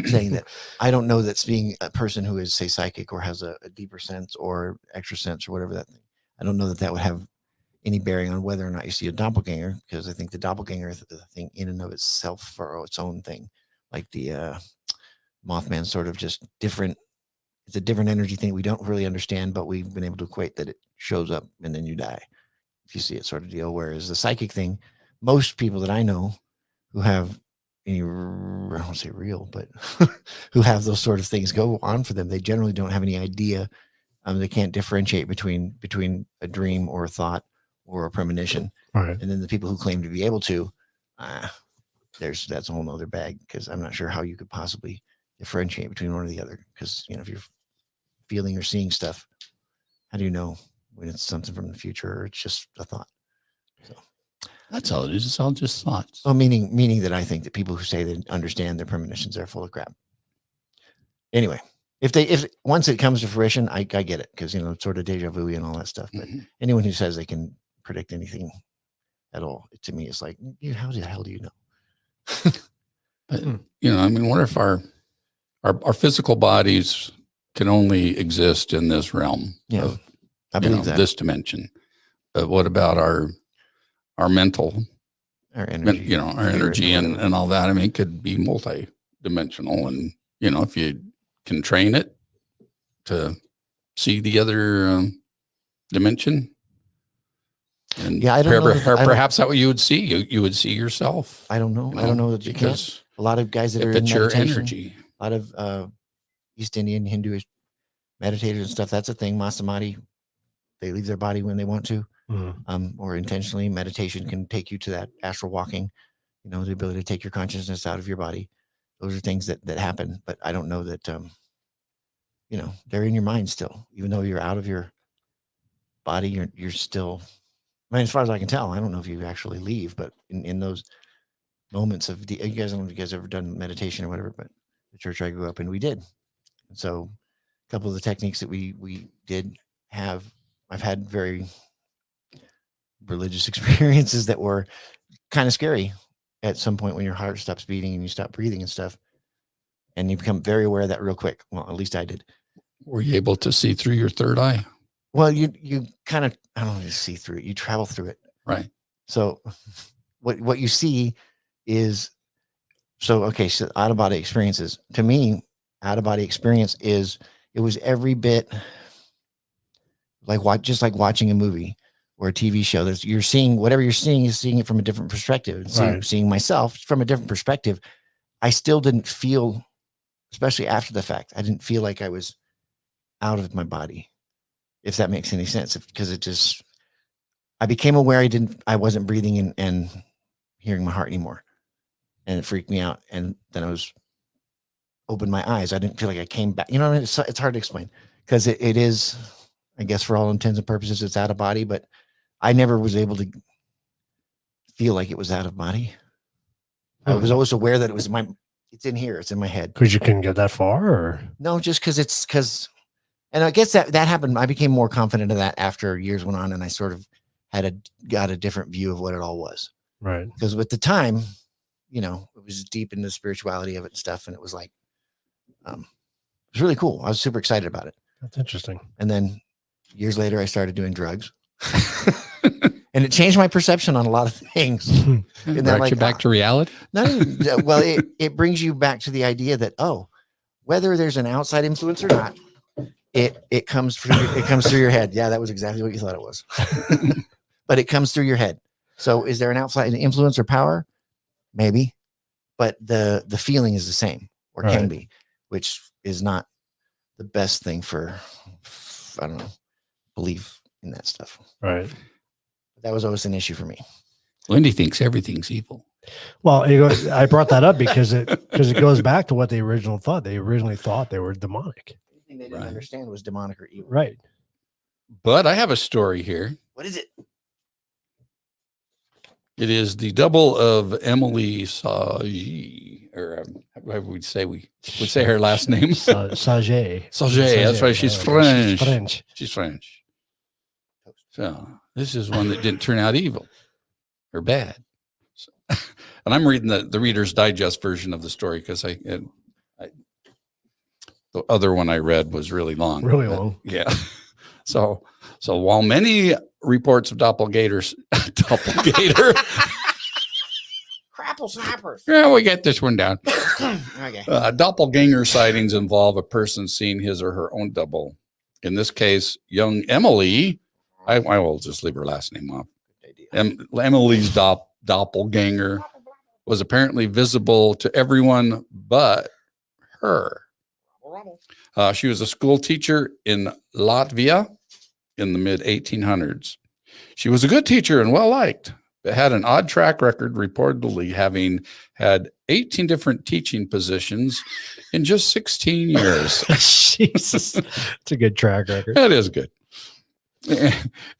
saying that I don't know that's being a person who is, say, psychic or has a deeper sense or extra sense or whatever that thing. I don't know that would have any bearing on whether or not you see a doppelganger, because I think the doppelganger is the thing in and of itself for its own thing, like the Mothman, sort of just different. It's a different energy thing we don't really understand, but we've been able to equate that it shows up and then you die if you see it, sort of deal. Whereas the psychic thing, most people that I know who have any, I don't want to say real, but who have those sort of things go on for them, they generally don't have any idea. They can't differentiate between a dream or a thought or a premonition. All right. And then the people who claim to be able to, that's a whole nother bag, because I'm not sure how you could possibly differentiate between one or the other. Because if you're feeling or seeing stuff, how do you know when it's something from the future or it's just a thought? So That's all it is. It's all just thoughts. oh, meaning that I think that people who say they understand their premonitions are full of crap. Anyway, if once it comes to fruition, I get it, because it's sort of deja vu and all that stuff. But anyone who says they can predict anything at all, to me, it's like, how the hell do you know? But, what if our physical bodies can only exist in this realm of I believe that. this dimension? But what about our mental, our energy, our energy and all that? I mean, it could be multi-dimensional, and if you can train it to see the other dimension, and I don't know perhaps that what you would see. You would see yourself. I don't know. I don't know that you can. A lot of guys that are in your meditation, energy. A lot of East Indian, Hindu meditators and stuff. That's a thing. Masamati, they leave their body when they want to, or intentionally. Meditation can take you to that astral walking, the ability to take your consciousness out of your body. Those are things that happen. But I don't know that, they're in your mind still, even though you're out of your body. You're still. I mean, as far as I can tell, I don't know if you actually leave, but in those moments of I don't know if you guys ever done meditation or whatever, but the church I grew up in, we did. And so a couple of the techniques that we did have, I've had very religious experiences that were kind of scary at some point when your heart stops beating and you stop breathing and stuff. And you become very aware of that real quick. Well, at least I did. Were you able to see through your third eye? Well, you kind of, I don't know, you see through it. You travel through it. Right. So what you see is, so out of body experiences. To me, out of body experience it was every bit just like watching a movie or a TV show. You're seeing whatever you're seeing is seeing it from a different perspective. Seeing myself from a different perspective. I still didn't feel, especially after the fact, I didn't feel like I was out of my body, if that makes any sense. Because I became aware I wasn't breathing and hearing my heart anymore. And it freaked me out. And then I opened my eyes. I didn't feel like I came back. I mean, it's hard to explain, because it is, I guess, for all intents and purposes, it's out of body, but I never was able to feel like it was out of body. I was always aware that it's in here. It's in my head. Because you couldn't get that far, or? No, just because, and I guess that happened. I became more confident of that after years went on, and I sort of got a different view of what it all was. Right. Because at the time, it was deep into the spirituality of it and stuff. And it was like, it was really cool. I was super excited about it. That's interesting. And then years later, I started doing drugs. And it changed my perception on a lot of things. And Brought you back to reality? No, well, it brings you back to the idea that, whether there's an outside influence or not, it comes through your head. Yeah, that was exactly what you thought it was. But it comes through your head. So is there an outside influence or power? Maybe. But the feeling is the same. or can Right. be, which is not the best thing for, I don't know, belief in that stuff. Right. That was always an issue for me. Lindy thinks everything's evil. Well, I brought that up because it goes back to what they originally thought. They originally thought they were demonic. Anything they didn't Right. understand was demonic or evil. Right. But I have a story here. What is it? It is the double of Emily Sage, or how would say we would say her last name. Sage. Sage. That's right. She's French. She's French. She's French. So this is one that didn't turn out evil or bad. So, and I'm reading the Reader's Digest version of the story because the other one I read was really long. Really long. Yeah. So while many reports of doppelgangers, Crapple snappers. yeah, we get this one down. Okay. Doppelganger sightings involve a person seeing his or her own double. In this case, young Emily, I will just leave her last name off. Emily's doppelganger was apparently visible to everyone but her. She was a school teacher in Latvia in the mid 1800s. She was a good teacher and well liked, but had an odd track record, reportedly having had 18 different teaching positions in just 16 years. Jesus. It's a good track record. That is good.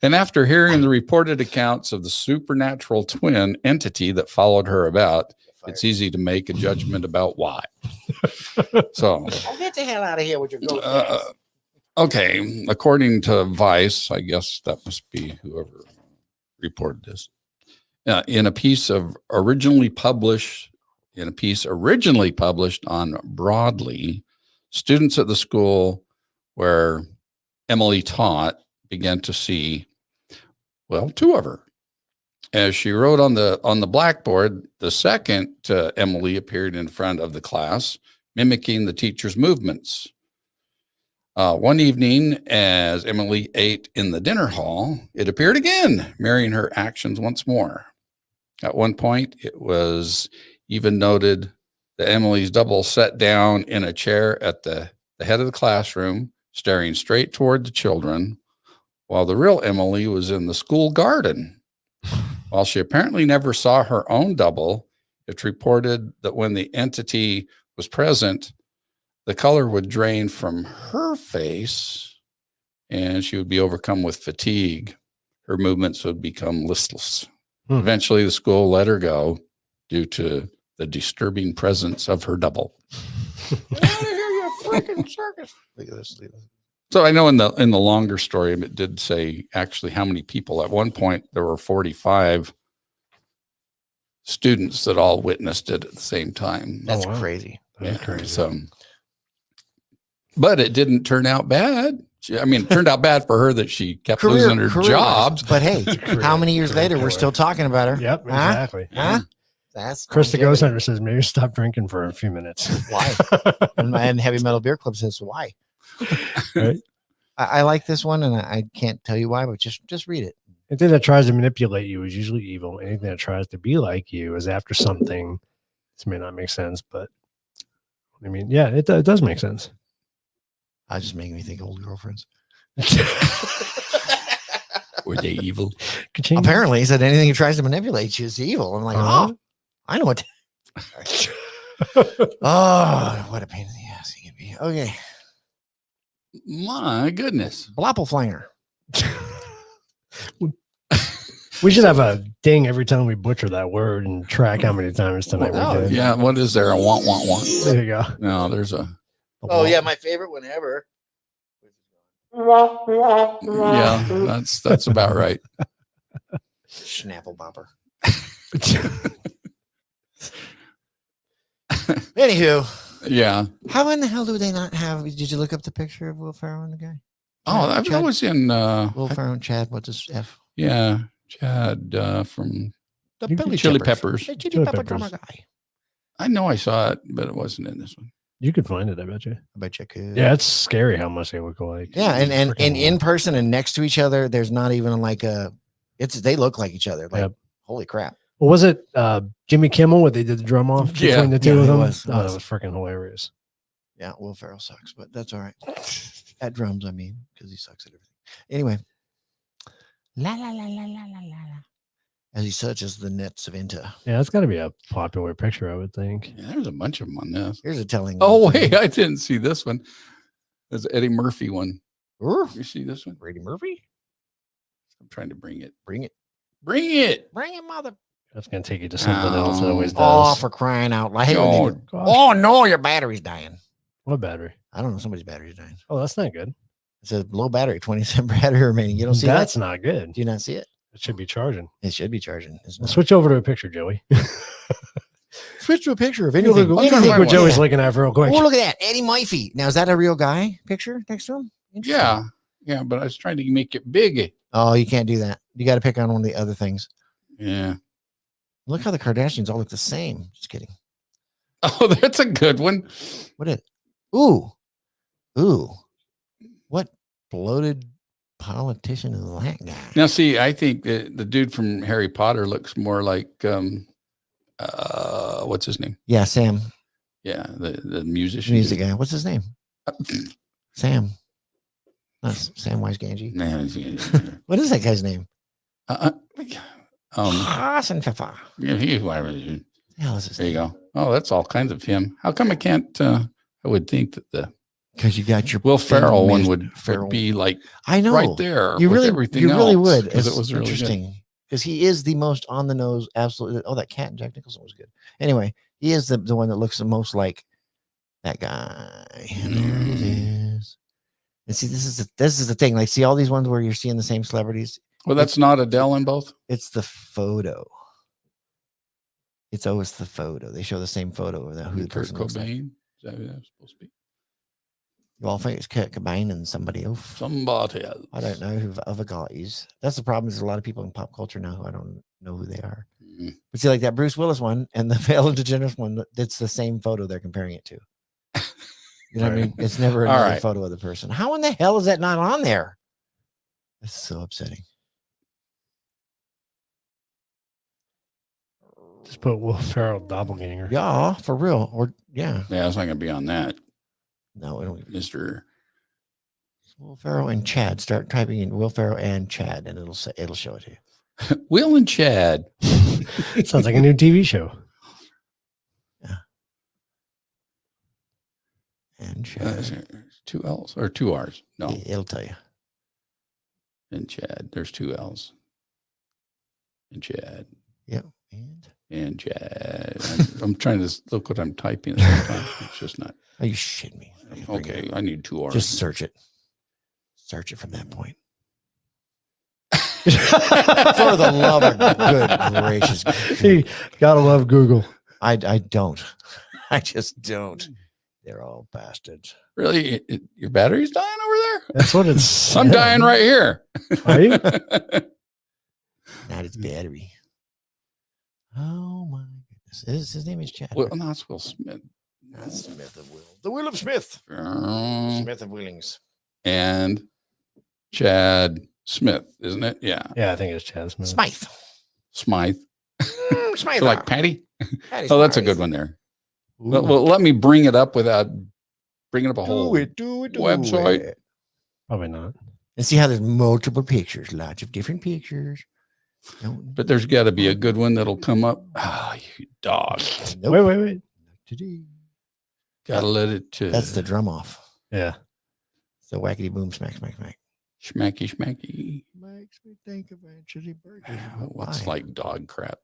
And after hearing the reported accounts of the supernatural twin entity that followed her about, it's easy to make a judgment about why. So, I'll get the hell out of here with your ghost. okay, according to Vice, I guess that must be whoever reported this. In a piece originally published on Broadly, students at the school where Emily taught began to see, well, two of her. As she wrote on the blackboard, the second Emily appeared in front of the class, mimicking the teacher's movements. One evening, as Emily ate in the dinner hall, it appeared again, mirroring her actions once more. At one point, it was even noted that Emily's double sat down in a chair at the head of the classroom, staring straight toward the children, while the real Emily was in the school garden. While she apparently never saw her own double, it's reported that when the entity was present, the color would drain from her face and she would be overcome with fatigue. Her movements would become listless. Eventually, the school let her go due to the disturbing presence of her double. Get out of here, you freaking circus. Look at this. So I know in the longer story, it did say actually how many people. At one point, there were 45 students that all witnessed it at the same time. That's wow. crazy. That's crazy. So, but it didn't turn out bad. It turned out bad for her that she kept losing her jobs. But hey, how many years later we're still talking about her? Yep, Huh? exactly. Huh? That's Krista longevity. Ghost Hunter says maybe stop drinking for a few minutes. Why? And Heavy Metal Beer Club says why. Right? I like this one, and I can't tell you why, but just read it. Anything that tries to manipulate you is usually evil. Anything that tries to be like you is after something. This may not make sense, but I mean, yeah, it does make sense. Just making me think of old girlfriends. Were they evil? Ka-ching. Apparently, he said anything that tries to manipulate you is evil. I'm like, oh, I know what. Oh, what a pain in the ass he can be. Okay, My goodness. Doppelganger. We should have a ding every time we butcher that word and track how many times tonight we did. Yeah. What is there? A want. There you go. No, there's a. Oh yeah, my favorite one ever. Yeah, that's about right. Schnapple bopper. Anywho, Yeah. how in the hell do they not have? Did you look up the picture of Will Ferrell and the guy? Oh, that Chad? was in. Will Ferrell and Chad. What's his F? Yeah, Chad from. The Chili Peppers. The Chili chili pepper Peppers. drummer guy. I know I saw it, but it wasn't in this one. You could find it, I bet you. I bet you could. Yeah, it's scary how much they look alike. Yeah, and Freaking in person and next to each other, there's not even like a. They look like each other. Like Yep. holy crap. Well, was it Jimmy Kimmel where they did the drum off Yeah. between the two Yeah, of it them? was, it Oh, that was. was freaking hilarious. Yeah, Will Ferrell sucks, but that's all right. At drums, I mean, because he sucks at everything. Anyway, la la la la la la la. As he searches the nets of Inta. Yeah, that's got to be a popular picture, I would think. Yeah, there's a bunch of them on this. Here's a telling. Oh, thing. wait, I didn't see this one. There's an Eddie Murphy one. Ooh, You see this one? Brady Murphy, I'm trying to bring it. bring it, Bring it. bring it, mother. That's going to take you to something else. It Oh. always Oh, does. for crying out loud! I hate when they Oh, do- gosh. oh no, your battery's dying. What battery? I don't know. Somebody's battery's dying. Oh, that's not good. It says low battery, 20% battery remaining. You don't see That's that? not good. Do you not see it? It should be charging. It should be charging. It's Well, not. switch over to a picture, Joey. Switch to a picture of You anything. look, Anything look I what want. Joey's Yeah. looking at real quick. Oh, look at that. Eddie Murphy. Now, is that a real guy picture next to him? Interesting. Yeah. Yeah, but I was trying to make it big. Oh, you can't do that. You got to pick on one of the other things. Yeah. Look how the Kardashians all look the same. Just kidding. Oh, that's a good one. What is? Ooh. Ooh. What bloated politician is that guy? Now, see, I think the dude from Harry Potter looks more like, what's his name? Yeah, Sam. Yeah, the musician. Music guy. What's his name? Sam. That's Samwise Gamgee. Man, What is that guy's name? Hasenpfeffer. yeah, he's The hell is his there you name? go. Oh, that's all kinds of him. How come I can't? I would think that the Because you got your Will Ferrell one Mr. would Ferrell. be like I know. right there. You with really, everything you really else, would. 'cause It's it was really good. interesting because he is the most on the nose. Absolutely. Oh, that cat and Jack Nicholson was good. Anyway, he is the one that looks the most like that guy. And there it is. And see, this is the thing. Like, see all these ones where you're seeing the same celebrities. Well, that's not Adele in both. It's the photo. It's always the photo. They show the same photo of who the Kurt person looks like. Cobain. Is that who that's supposed to be? You all think it's Kurt Cobain and somebody else. Somebody else. I don't know who other guys. That's the problem. Is there's a lot of people in pop culture now who I don't know who they are. Mm. But see, like that Bruce Willis one and the Ellen DeGeneres one, that's the same photo they're comparing it to. You know what I mean? It's never All another right. photo of the person. How in the hell is that not on there? That's so upsetting. Just put Will Ferrell doppelganger. Yeah, for real. Or yeah. Yeah, it's not going to be on that, No, I don't even. Mister. Will Ferrell and Chad. Start typing in Will Ferrell and Chad, and it'll show it to you. Will and Chad. Sounds like a new TV show. And Chad. Two L's or two R's? No, It'll tell you. and Chad. There's two L's. And Chad. Yep. And Chad. I'm trying to look what I'm typing at the same time. It's just not. Are you shitting me? Okay, I need two R's. Just search it. Search it from that point. For For the love of good gracious. You gotta love Google. I don't. I just don't. They're all bastards. Really? Your battery's dying over there? That's what it's. I'm dying right here. Are you? Not its battery. Oh my goodness. His name is Chad. Well, no, it's Will Smith. That's Smith of Will. The Will of Smith. Um, Smith of Willings. and Chad Smith, isn't it? Yeah. Yeah, I think it's Chad Smith. Smythe. Smythe. Smythe. So like Patty? Patty Oh, that's a Smythe. good one there. Ooh. Well, let me bring it up without bringing up a whole do it. website. it. Probably not. And see how there's multiple pictures, lots of different pictures. Don't- But there's got to be a good one that'll come up. Ah, you dog. Nope. Wait. Not today. Got to let it. That's the drum off. Yeah. So whackety boom, smack, smack, smack. schmacky schmacky. Makes me think of Anthony Burgess. What's Why? like dog crap?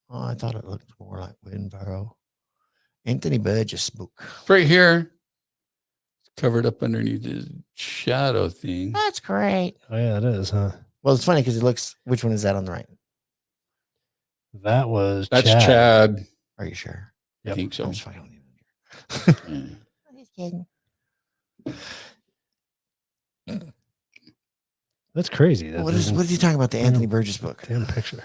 Oh, I thought it looked more like Winborough. Anthony Burgess book. Right here. It's covered up underneath this shadow thing. That's great. Oh yeah, it is, huh? Well, it's funny because it looks. Which one is that on the right? That was That's Chad. Chad. Are you sure? I think so. I'm just fucking Yeah. That's crazy. That What is he talking about? The Anthony Burgess book. damn picture?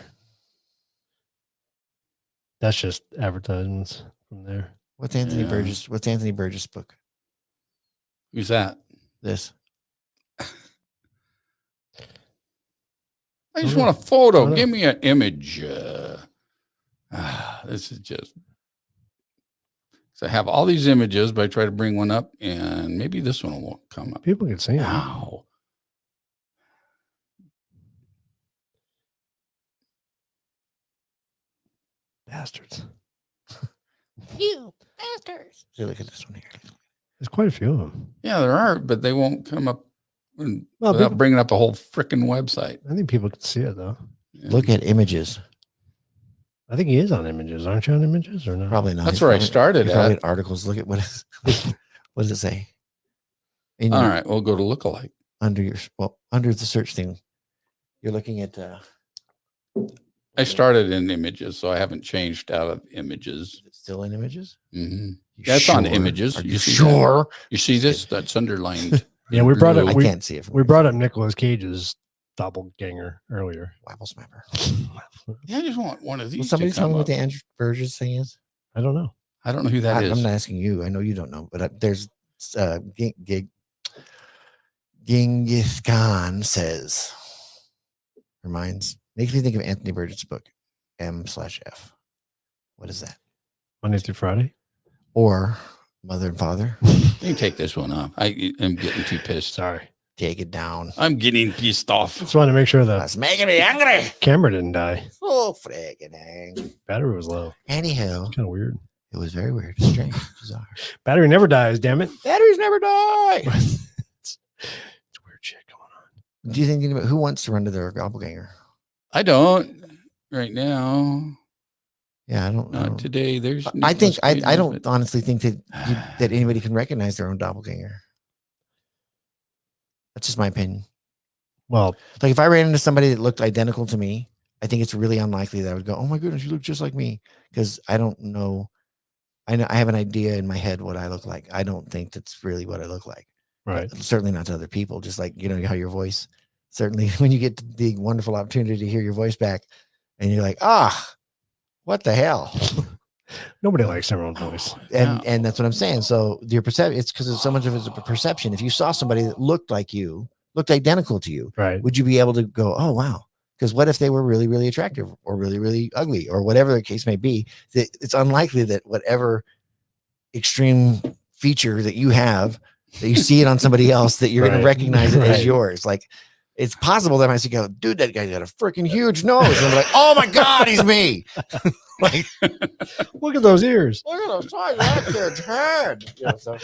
That's just advertisements from there. What's Anthony Yeah. Burgess? What's Anthony Burgess book? Who's that? This. I just Okay. want a photo. know. Give me an image. This is just. So I have all these images, but I try to bring one up, and maybe this one won't come up. People can see it. Wow. Bastards. You bastards. So look at this one here. There's quite a few of them. Yeah, there are, but they won't come up Well, without people- bringing up a whole freaking website. I think people can see it though. Yeah. Look at images. I think he is on images. Aren't you on images or not? Probably not. That's He's where I probably- started he's probably at. at articles. Look at what is what does it say? In All your- right, we'll go to lookalike. under the search thing, you're looking at I started in images, so I haven't changed out of images. is it still in images? Mhm. You That's on sure? images. Are You you see that? sure? You see this? That's underlined. Yeah, we brought Blue. up I we, can't see it. From we here. brought up Nicolas Cage's doppelganger earlier. Wabble Smapper. Yeah, I just want one of these. Will somebody to tell come me what up. the Andrew Burgess thing is? I don't know. I don't know who that is. I'm not asking you. I know you don't know, but there's Genghis Khan says, makes me think of Anthony Burgess' book, M/F. What is that? Monday through Friday. Or Mother and Father? You can take this one off. I am getting too pissed. Sorry. Take it down. I'm getting pissed off. Just wanted to make sure the That's making me angry. camera didn't die. So friggin' angry. Battery was low. Anyhow, Kind of weird. it was very weird, strange, bizarre. Battery never dies. Damn it. Batteries never die. it's weird shit going on. Do you think anybody who wants to run to their doppelganger? I don't right now. Yeah, I don't know. Not today. There's. I think Nicolas Cage, I don't but- honestly think that that anybody can recognize their own doppelganger. That's just my opinion. Well, Like if I ran into somebody that looked identical to me, I think it's really unlikely that I would go, "Oh my goodness, you look just like me," because I don't know. I know I have an idea in my head what I look like. I don't think that's really what I look like. right. Certainly not to other people. Just like how your voice. Certainly, when you get the wonderful opportunity to hear your voice back, and you're like, what the hell? Nobody likes their own voice. And that's what I'm saying. So your perception, it's because so much of it's a perception. If you saw somebody that looked like you, looked identical to you, Right. would you be able to go, oh wow? Because what if they were really, really attractive or really, really ugly or whatever the case may be? That it's unlikely that whatever extreme feature that you have, that you see it on somebody else, that you're going Right. to recognize it Right. as yours. Like it's possible that I might go, dude, that guy's got a freaking huge nose. And I'm like, oh my God, he's me. Like, Look at those ears. look at those size of that kid's head. You know, so,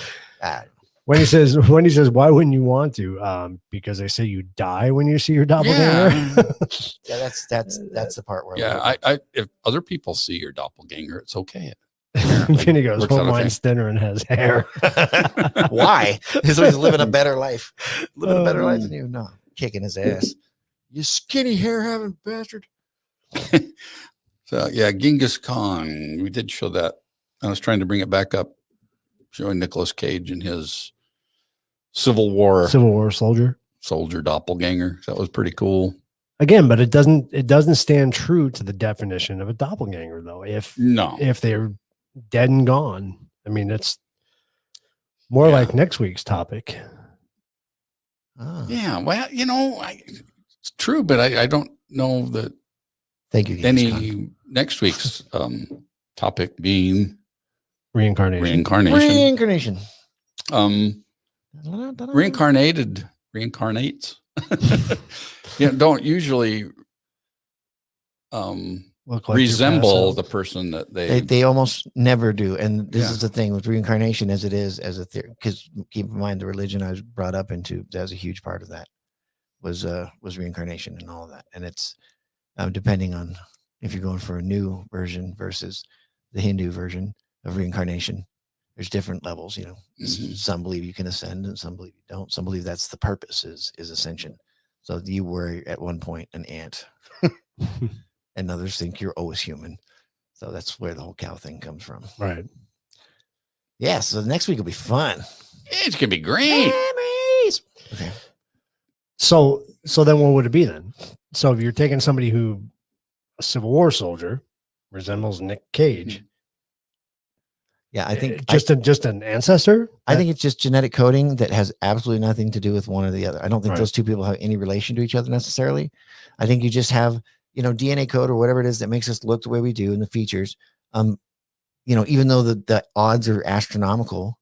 When he says, why wouldn't you want to? Because they say you die when you see your doppelganger. Yeah. yeah, that's the part where Yeah, I if other people see your doppelganger, it's okay. Vinny goes, Works out well, okay. mine's thinner and has hair. why? So he's living a better life. Living a better life than you. No, kicking his ass. You skinny hair having bastard. So yeah, Genghis Khan. We did show that. I was trying to bring it back up, showing Nicolas Cage and his Civil War Civil War soldier. soldier doppelganger. That was pretty cool. Again, but it doesn't stand true to the definition of a doppelganger, though. No, If they're dead and gone, I mean, it's more Yeah. like next week's topic. Ah, yeah, well, it's true, but I don't know that thank you. Genghis Khan. any next week's topic being Reincarnation. reincarnation. Reincarnation. Reincarnates. Don't usually Look like your resemble past the self. person that They almost never do. And this Yeah. is the thing with reincarnation as it is as a theory. Because keep in mind the religion I was brought up into, that was a huge part of that was reincarnation and all of that. And it's depending on if you're going for a new version versus the Hindu version of reincarnation, there's different levels, Mhm. Some believe you can ascend and some believe you don't. Some believe that's the purpose is ascension. So you were at one point an ant and others think you're always human. So that's where the whole cow thing comes from. Right. Yeah. So next week will be fun. It's gonna be great. Memories. Okay. So then what would it be then? So if you're taking somebody who a Civil War soldier resembles Nick Cage, Yeah, I think just an ancestor. I think it's just genetic coding that has absolutely nothing to do with one or the other. I don't think Right. those two people have any relation to each other necessarily. I think you just have, DNA code or whatever it is that makes us look the way we do and the features. Even though the odds are astronomical,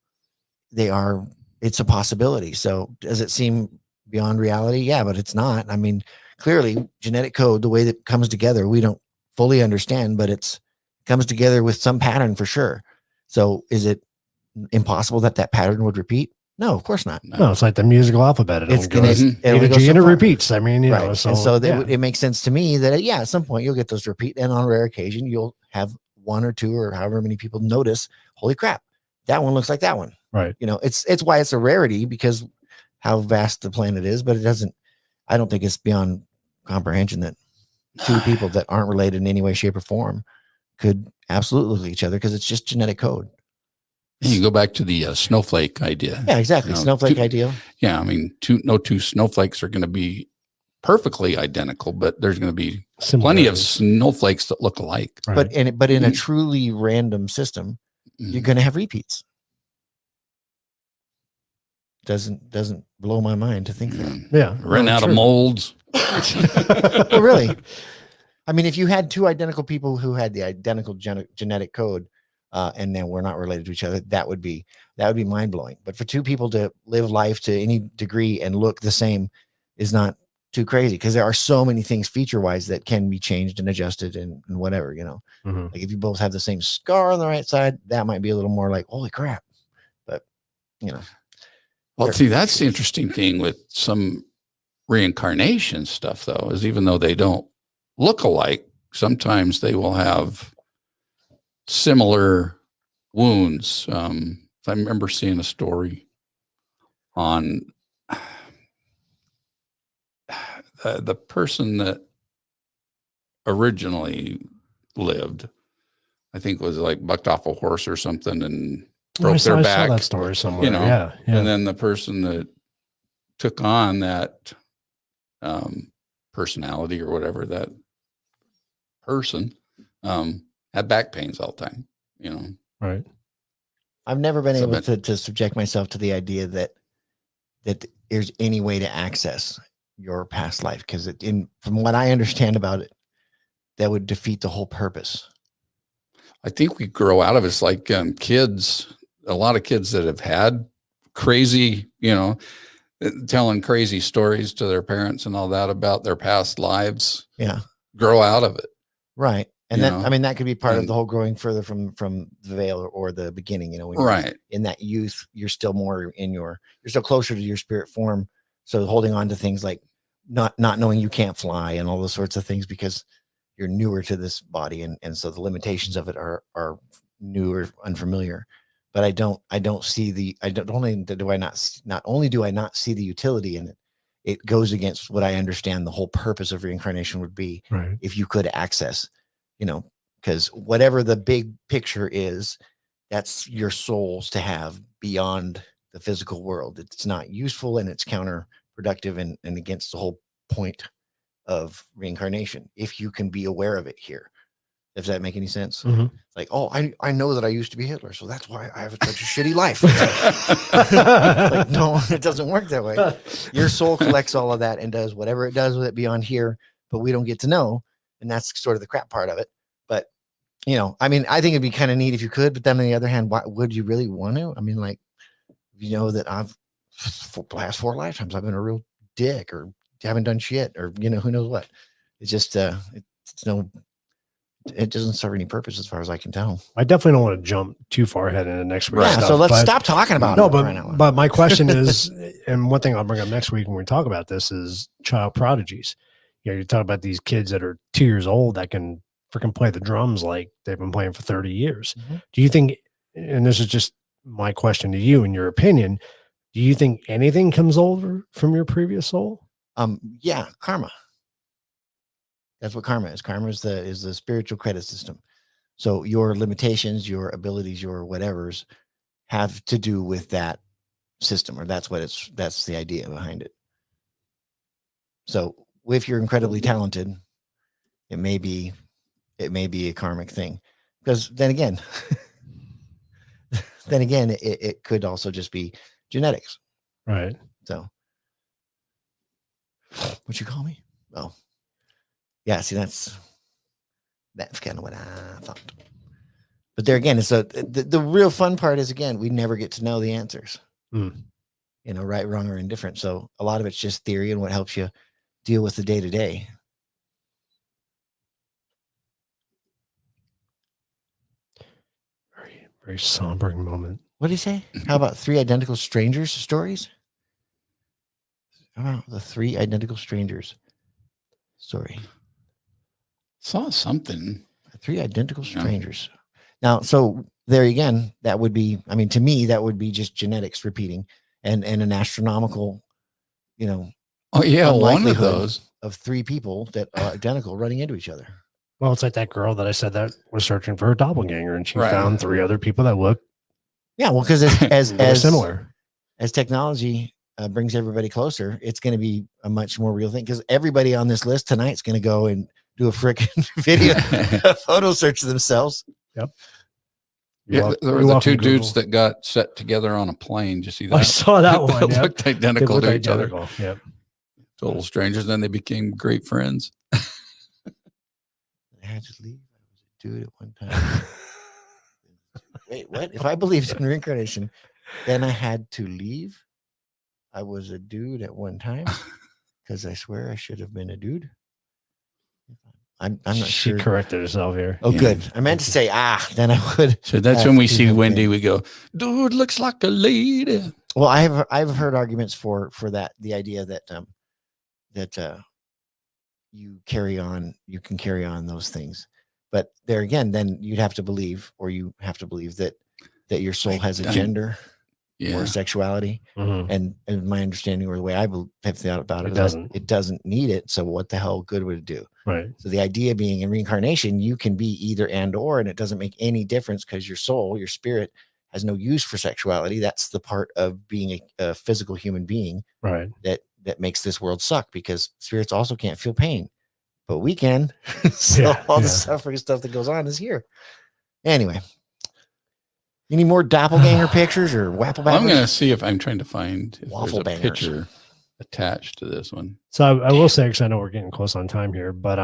it's a possibility. So does it seem beyond reality? Yeah, but it's not. I mean, clearly genetic code, the way that it comes together, we don't fully understand, but it comes together with some pattern for sure. So is it impossible that pattern would repeat? No, of course not. No, it's like the musical alphabet. It It's only gonna, goes it A only to goes G so and it far. repeats. I mean, Right. And so yeah. it makes sense to me that at some point you'll get those repeat, and on rare occasion you'll have one or two or however many people notice, holy crap, that one looks like that one. Right. It's why it's a rarity, because how vast the planet is, but I don't think it's beyond comprehension that two people that aren't related in any way, shape, or form could absolutely look at each other, because it's just genetic code. You go back to the snowflake idea. Yeah, exactly. Snowflake ideal. Yeah, I mean, no two snowflakes are going to be perfectly identical, but there's going to be plenty of snowflakes that look alike. Right. But in a truly random system, you're going to have repeats. Doesn't blow my mind to think that. Yeah, ran out of molds. Well, really, I mean, if you had two identical people who had the identical genetic code, and then we're not related to each other, that would be mind blowing. But for two people to live life to any degree and look the same is not too crazy, because there are so many things feature wise that can be changed and adjusted and whatever, Mm-hmm. Like if you both have the same scar on the right side, that might be a little more like, holy crap. But well, see, that's the interesting thing with some reincarnation stuff, though, is even though they don't look alike, sometimes they will have similar wounds. I remember seeing a story on the person that originally lived, I think was like bucked off a horse or something and broke their back. I saw that story somewhere. Yeah. And then the person that took on that personality or whatever, that person had back pains all the time, Right. I've never been able to subject myself to the idea that there's any way to access your past life, because from what I understand about it, that would defeat the whole purpose. I think we grow out of it. It's like kids, a lot of kids that have had crazy, telling crazy stories to their parents and all that about their past lives. Yeah. Grow out of it. Right. And that could be part of the whole growing further from the veil or the beginning, when right. In that youth, you're still more you're still closer to your spirit form. So holding on to things like not knowing you can't fly and all those sorts of things, because you're newer to this body. And so the limitations of it are new or unfamiliar. But not only do I not see the utility in it, it goes against what I understand the whole purpose of reincarnation would be. Right. If you could access, because whatever the big picture is, that's your souls to have beyond the physical world. It's not useful, and it's counterproductive and against the whole point of reincarnation, if you can be aware of it here. Does that make any sense? Mm-hmm. Like, oh, I know that I used to be Hitler, so that's why I have such a shitty life. Like, no, it doesn't work that way. Your soul collects all of that and does whatever it does with it beyond here, but we don't get to know. And that's sort of the crap part of it. But, I mean, I think it'd be kind of neat if you could, but then on the other hand, why would you really want to? I mean, like, that for the last 4 lifetimes, I've been a real dick or haven't done shit or, who knows what. It's just, it doesn't serve any purpose as far as I can tell. I definitely don't want to jump too far ahead into next week. Yeah, so let's stop talking about it. But my question is, and one thing I'll bring up next week when we talk about this is child prodigies. You talk about these kids that are 2 years old that can freaking play the drums like they've been playing for 30 years. Mm-hmm. Do you think, and this is just my question to you, in your opinion, do you think anything comes over from your previous soul? Yeah, karma. That's what karma is. Karma is the spiritual credit system. So your limitations, your abilities, your whatevers have to do with that system, or that's the idea behind it. So if you're incredibly talented, it may be a karmic thing, because then again, then again, it could also just be genetics. Right. So, what you call me? Oh, yeah. See, that's kind of what I thought. But there again, so the real fun part is, again, we never get to know the answers. Mm. You know, right, wrong, or indifferent. So a lot of it's just theory and what helps you deal with the day to day. Very, very sombering moment. What did he say? How about 3 identical strangers stories? How about the 3 identical strangers story? Saw something. 3 identical Yeah. strangers. Now, so there again, that would be, I mean, to me, that would be just genetics repeating and an astronomical, you know, Oh yeah, one of unlikelihood those. of 3 people that are identical running into each other. Well, it's like that girl that I said that was searching for a doppelganger, and she Right. found 3 other people that look Yeah, well, because as similar. As technology brings everybody closer, it's going to be a much more real thing, because everybody on this list tonight is going to go and do a freaking video, a photo search of themselves. Yep. Yeah, there were the 2 dudes that got set together on a plane. Did you see that? I saw that one. They Yep. looked They identical look to each other. identical. Yep. Total strangers. Then they became great friends. I had to leave. I was a dude at one time. Wait, what? If I believed in reincarnation, then I had to leave. I was a dude at one time, because I swear I should have been a dude. I'm not She sure. corrected herself here. Oh, Yeah. good. I meant to say, then I would. So that's have when we to see have Wendy, been. we go, dude, looks like a lady. Well, I've heard arguments for that, the idea that you can carry on those things, but there again, then you have to believe that your soul has a gender or Yeah. a sexuality, Mhm. and my understanding, or the way I have thought about it, It doesn't. it doesn't need it. So what the hell good would it do? Right. So the idea being, in reincarnation, you can be either and or, and it doesn't make any difference, because your soul, your spirit, has no use for sexuality. That's the part of being a physical human being Right. that makes this world suck, because spirits also can't feel pain, but we can. So Yeah, all the yeah. suffering stuff that goes on is here. Anyway, any more doppelganger pictures or Well, I'm waffle going to see if I'm trying to find if Waffle there's a bangers. picture attached to this one. So I will say, because I know we're getting close on time here, but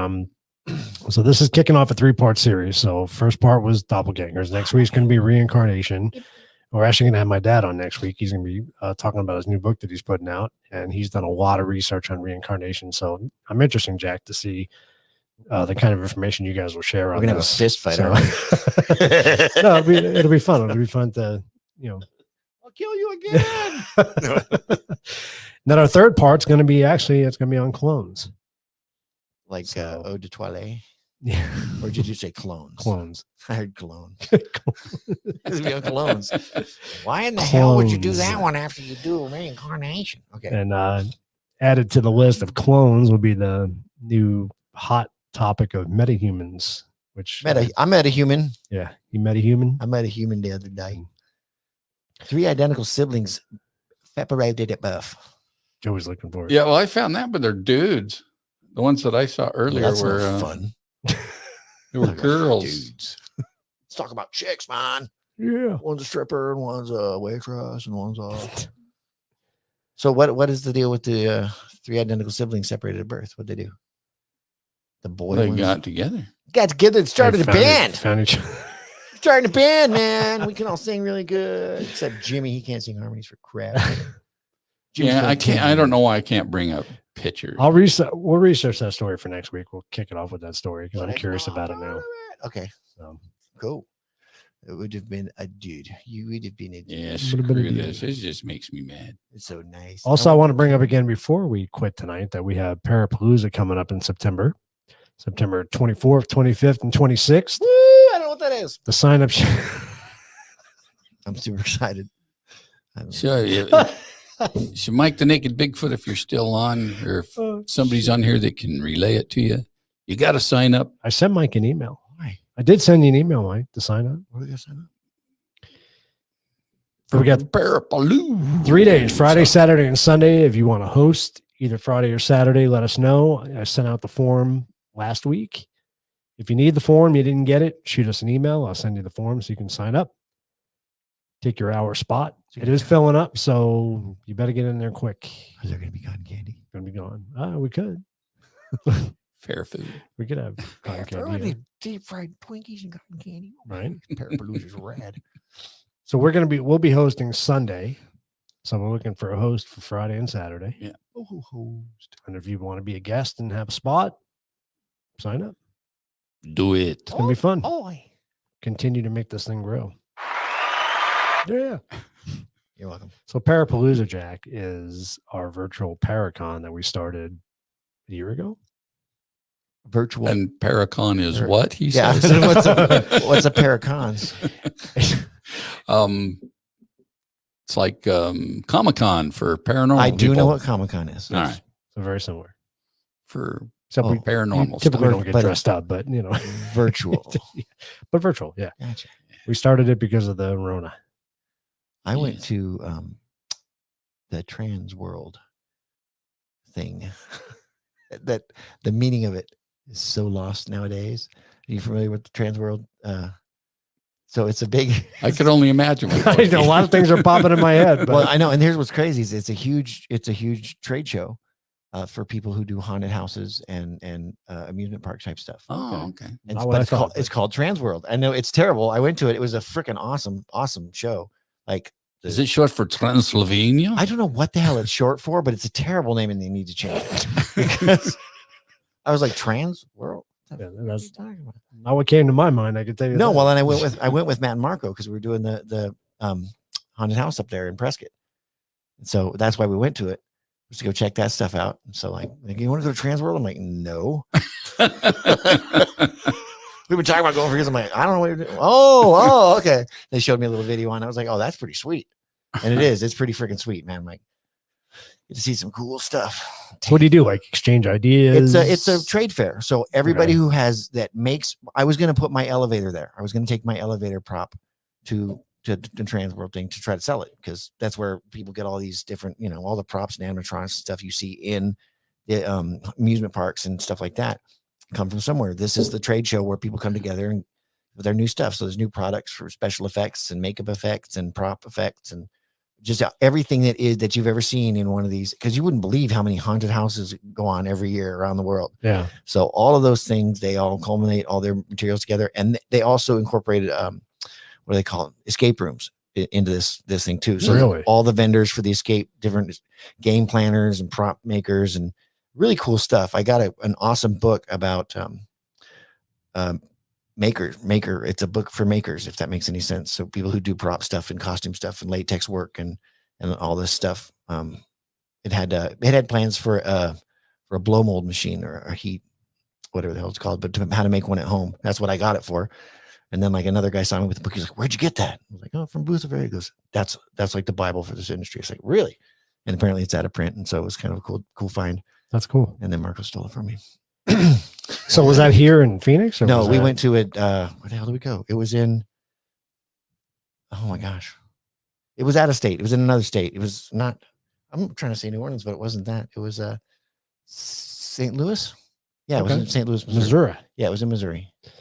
so this is kicking off a 3-part series. So first part was doppelgangers. Next week's going to be reincarnation. We're actually going to have my dad on next week. He's going to be talking about his new book that he's putting out, and he's done a lot of research on reincarnation. So I'm interested, Jack, to see the kind of information you guys will share. We're on gonna have a this. fist fight. So- aren't we? No, it'll be fun. It'll be fun to, I'll kill you again. Then our third part's going to be it's going to be on clones. Like So- Eau de Toilette. Yeah. Or did you say clones? Clones. I heard cologne. It's be on colognes. Why in the hell would you do that Clones. one after you do reincarnation? Okay. And added to the list of clones will be the new hot topic of metahumans, which I met a human. yeah, you met a human. I met a human the other day. 3 identical siblings separated at birth. Joey's looking for it. Yeah, well, I found that, but they're dudes. The ones that I saw earlier That's were no fun. they were girls. Dudes. Let's talk about chicks, man. Yeah. One's a stripper and one's a waitress and one's a. So what is the deal with the 3 identical siblings separated at birth? What'd they do? The boy They ones got together. got together and started a band. Found each Starting a band, man. We can all sing really good, except Jimmy. He can't sing harmonies for crap. Jimmy's Yeah, gonna I can't. kill I me. don't know why I can't bring up pictures. We'll research that story for next week. We'll kick it off with that story because I'm But curious I'm about it not now. of it. Okay, So, cool. It would have been a dude. You would have been a dude. Yeah, Would've been a screw deal. this. It just makes me mad. It's so nice. also, I want to bring up again before we quit tonight that we have Parapalooza coming up in September 24th, 25th, and 26th. Woo, I don't know what that is. The sign up. I'm super excited. So, so Mike the Naked Bigfoot, if you're still on, or if somebody's on here that can relay it to you, you got to sign up. I sent Mike an email. Why? I did send you an email, Mike, to sign up. What are we gonna sign up? We got Parapalooza. 3 days, Friday, Saturday, and Sunday. If you want to host either Friday or Saturday, let us know. I sent out the form last week. If you need the form, you didn't get it, shoot us an email. I'll send you the form so you can sign up. take your hour spot. So It is filling up, so you better get in there quick. Is there going to be cotton candy? Gonna be gone. We could. Fair food. We could have cotton candy. Yeah. Deep fried Twinkies and cotton candy. Right. Parapalooza's rad. So we'll be hosting Sunday. So we're looking for a host for Friday and Saturday. Yeah. Host. And if you want to be a guest and have a spot, sign up. Do it. It's gonna be fun. Oh, Continue to make this thing grow. Yeah. you're welcome. So Parapalooza Jack is our virtual Paracon that we started a year ago. Virtual. And Paracon is Or- what he yeah. says. What's a pair of cons? It's like Comic-Con for paranormal. I do know people. what Comic-Con is. All right. So very similar. For Except we paranormal typically stuff. don't get But- dressed up, but Virtual. but virtual. Yeah. Gotcha. We started it because of the Rona. I went Yes. to the trans world thing. That the meaning of it is so lost nowadays. Are you familiar with the trans world? So it's a big. I could only imagine. What I know a lot of things are popping in my head, but Well, I know, and here's what's crazy: is it's a huge trade show for people who do haunted houses and amusement park type stuff. Oh, okay. And, Not what but I it's called, thought, it's but- called Trans World. I know it's terrible. I went to it. It was a freaking awesome show. Like, Is it short for Transylvania? I don't know what the hell it's short for, but it's a terrible name, and they need to change it because I was like, Trans World. What Yeah, the fuck are that's you talking about? not what came to my mind. I could tell you. No, that. well, then I went with Matt and Marco because we were doing the haunted house up there in Prescott. So that's why we went to it, was to go check that stuff out. And so like, you want to go to Trans World? I'm like, no. We've been talking about going for years. I'm like, I don't know what you're doing. Oh, okay. They showed me a little video on it. I was like, oh, that's pretty sweet. And it is. It's pretty freaking sweet, man. I'm like, get to see some cool stuff. What do you do? Like exchange ideas? It's a trade fair. So everybody Okay. who has that makes. I was going to put my elevator there. I was going to take my elevator prop to the Trans World thing to try to sell it because that's where people get all these different, all the props and animatronics stuff you see in the amusement parks and stuff like that come from somewhere. This is the trade show where people come together and with their new stuff. So there's new products for special effects and makeup effects and prop effects and just everything that you've ever seen in one of these, because you wouldn't believe how many haunted houses go on every year around the world. Yeah. So all of those things, they all culminate all their materials together. And they also incorporated, what do they call them? Escape rooms into this thing too. So Really? all the vendors for the escape, different game planners and prop makers and really cool stuff. I got an awesome book about, maker. It's a book for makers, if that makes any sense. So people who do prop stuff and costume stuff and latex work and all this stuff. It had plans for a blow mold machine or a heat, whatever the hell it's called, but how to make one at home. That's what I got it for. And then like another guy saw me with the book. He's like, "Where'd you get that?" I was like, "Oh, from Booth of Air." He goes, "That's like the Bible for this industry." It's like, really? And apparently it's out of print. And so it was kind of a cool find. That's cool. And then Marco stole it from me. So was that here in Phoenix? Or No, was we that- went to it. Where the hell did we go? It was in. Oh my gosh, it was out of state. It was in another state. It was not. I'm trying to say New Orleans, but it wasn't that. It was St. Louis. Yeah, it was Okay. in St. Louis, Missouri. Missouri. Yeah, it was in Missouri. It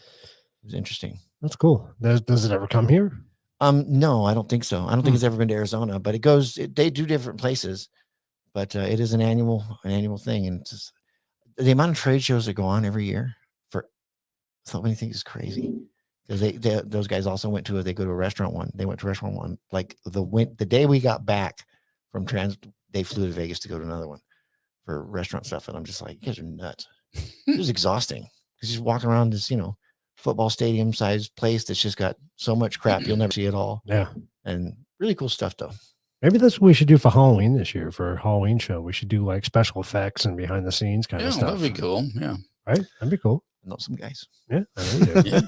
was interesting. That's cool. Does it ever come here? No, I don't think so. I don't think it's ever been to Arizona, but they do different places, but it is an annual thing. And it's just, the amount of trade shows that go on every year for so many things is crazy. Because those guys also went to they go to a restaurant one. They went to restaurant one. Like the day we got back from they flew to Vegas to go to another one for restaurant stuff. And I'm just like, you guys are nuts. It was exhausting. Because you're walking around this, football stadium sized place that's just got so much crap you'll never see it all. Yeah. And really cool stuff though. Maybe that's what we should do for Halloween this year. For a Halloween show, we should do like special effects and behind the scenes kind Yeah, of stuff. that'd be cool. Yeah, Right? That'd be cool. I know some guys. Yeah. I know you do. yeah,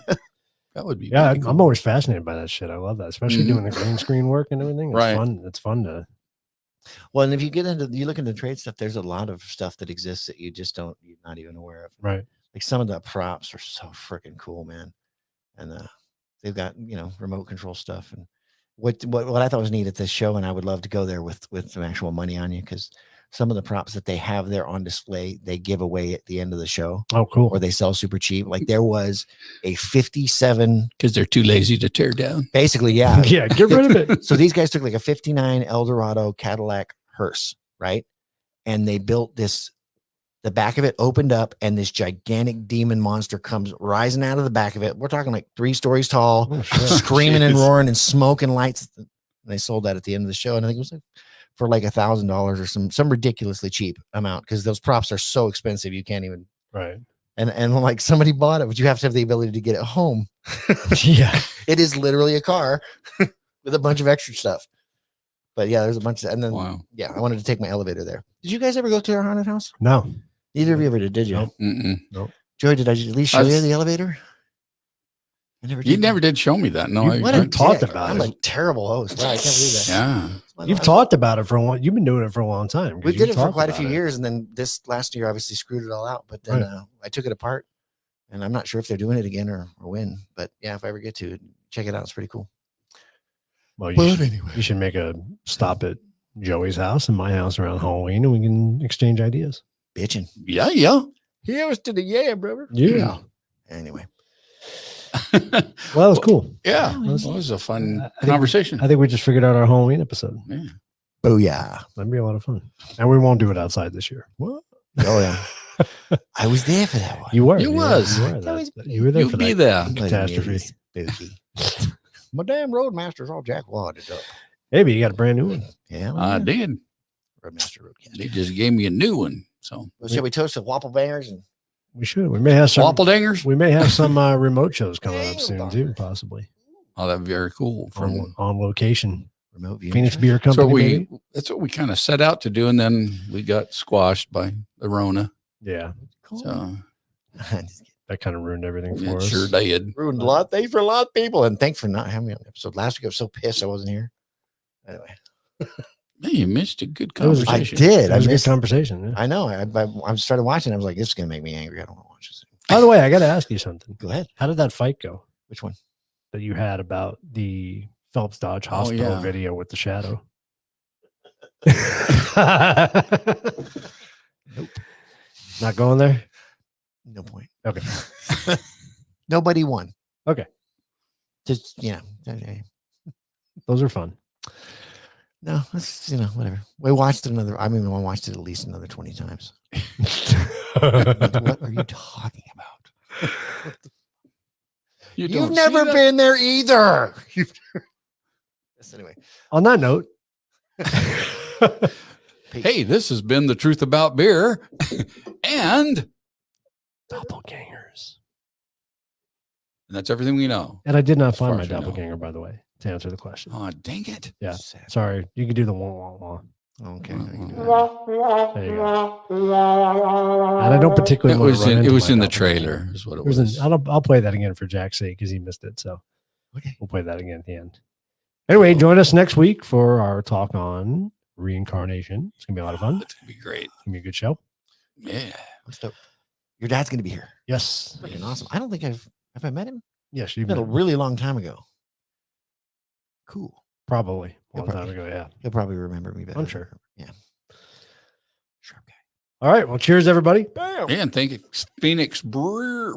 that would be. Yeah, pretty I'm cool. always fascinated by that shit. I love that, especially Mhm. doing the green screen work and everything. It's Right. fun. It's fun to. Well, and if you look into trade stuff, there's a lot of stuff that exists that you're not even aware of. Right. Like some of the props are so freaking cool, man. And they've got, remote control stuff. And what I thought was neat at this show, and I would love to go there with some actual money on you, because some of the props that they have there on display, they give away at the end of the show, Oh, cool. or they sell super cheap. Like there was a 57, Because they're too lazy to tear down. basically, yeah. Yeah, get rid of it. So these guys took like a 59 Eldorado Cadillac hearse, right? And they built this, the back of it opened up and this gigantic demon monster comes rising out of the back of it. We're talking like 3 stories tall, Oh, shit. screaming and Jeez. roaring and smoke and lights. And they sold that at the end of the show. And I think it was like for like $1,000 or some ridiculously cheap amount, because those props are so expensive. You can't even, Right. and like somebody bought it, but you have to have the ability to get it home. Yeah. It is literally a car with a bunch of extra stuff. But yeah, there's a bunch of, and then, Wow. yeah, I wanted to take my elevator there. Did you guys ever go to our haunted house? No. Neither of you ever did you? Nope. Mm-mm. Joey, did I at least show you the elevator? I never did. You never did show me that. No, You- What I a talked dick. about I'm it. a terrible host. Wow, I can't believe that. Yeah. You've talked about it for a while. You've been doing it for a long time. 'cause We you've did it for talked quite a about few it. years, and then this last year obviously screwed it all out. But then Right. I took it apart, and I'm not sure if they're doing it again or when. But yeah, if I ever get to it, check it out. It's pretty cool. Well, But anyway, you should make a stop at Joey's house and my house around Halloween, and we can exchange ideas. bitching. Yeah, yeah. Here's to the yeah, brother. Yeah. Anyway, Well, that was cool. Yeah. Well, It was a fun I think- conversation. I think we just figured out our Halloween episode. Yeah. oh yeah, That'd be a lot of fun. And we won't do it outside this year. What? oh yeah. I was there for that one. You were. You was. You were, That was that, you were there You for be that. there. But it Catastrophe. is spooky. My damn Roadmaster's all jack wadded up. Maybe you got a brand new one. Yeah, I did. Roadmaster Roadcaster. They just gave me a new one. So Well, shall we toast the Doppelgangers and We should. We may have some. Doppelgangers. We may have some remote shows coming up Damn, soon Doppelgangers. too, possibly Oh, that'd be very cool. on location. remote view? Phoenix Beer Company. So maybe? that's what we kind of set out to do, and then we got squashed by the Rona. Yeah, Cool. So Just kidding. that kind of ruined everything for it us. sure did. Ruined a lot of things for a lot of people. And thanks for not having me on the episode. Last week I was so pissed I wasn't here. Anyway, Man, you missed a good It was- I conversation. did. It was a good missed- conversation. yeah. I know. I started watching. I was like, this is going to make me angry. I don't want to watch this. By the way, I got to ask you something. Go ahead. How did that fight go Which one? that you had about the Phelps Dodge Hospital yeah. video with the shadow? Nope. Not going there. No point. Okay. Nobody won. Okay. Just, okay. Those are fun. No, that's, whatever. We watched it another. I mean, I watched it at least another 20 times. What are you talking about? You You've don't never see that? been there either. Yes, anyway. On that note, Hey, this has been the truth about beer, and doppelgangers. that's everything we know. And I did not As far find my as we know. doppelganger, by the way, to answer the question. Oh, dang it! Yeah. Sad. Sorry, you can do the wah wah wah. Okay. Mm, I can do mm, that. There you go. And I don't particularly. It want was to run in, it into was my in the doppelganger. trailer, is what it It was was. I'll play that again for Jack's sake because he missed it. So Okay. we'll play that again at the end. Anyway, join us next week for our talk on reincarnation. It's gonna be a lot of fun. It's gonna be great. It's gonna be a good show. Yeah. I'm stoked. Your dad's going to be here. Yes. Freaking awesome. I don't think have I met him? Yes, you've It's been a been really long time ago. Cool. probably a You'll long time probably- ago. Yeah. He'll probably remember me better. I'm than I sure. remember. Yeah. Sharp guy. All right. Well, cheers, everybody. Bam. And thank you, Phoenix Beer.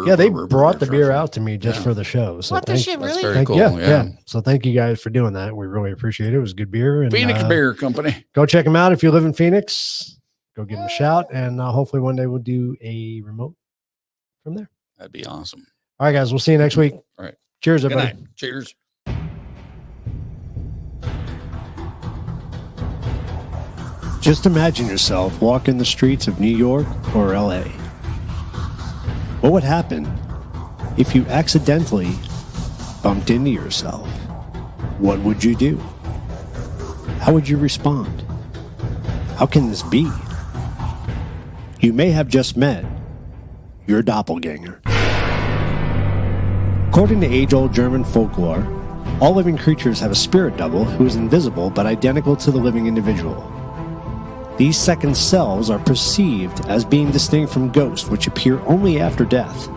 Yeah, they brought the beer out to me just Yeah. for the show. So What the thank, shit, That's really? very thank cool. yeah, Yeah. So thank you guys for doing that. We really appreciate it. It was good beer. And, Phoenix Beer Company. Go check them out if you live in Phoenix. Go give them a shout, and hopefully one day we'll do a remote from there. That'd be awesome. All right, guys. We'll see you next week. All right. Cheers, Good everybody. night. Cheers. Just imagine yourself walking the streets of New York or LA. What would happen if you accidentally bumped into yourself? What would you do? How would you respond? How can this be? You may have just met your doppelganger. According to age-old German folklore, all living creatures have a spirit double who is invisible but identical to the living individual. These second selves are perceived as being distinct from ghosts, which appear only after death.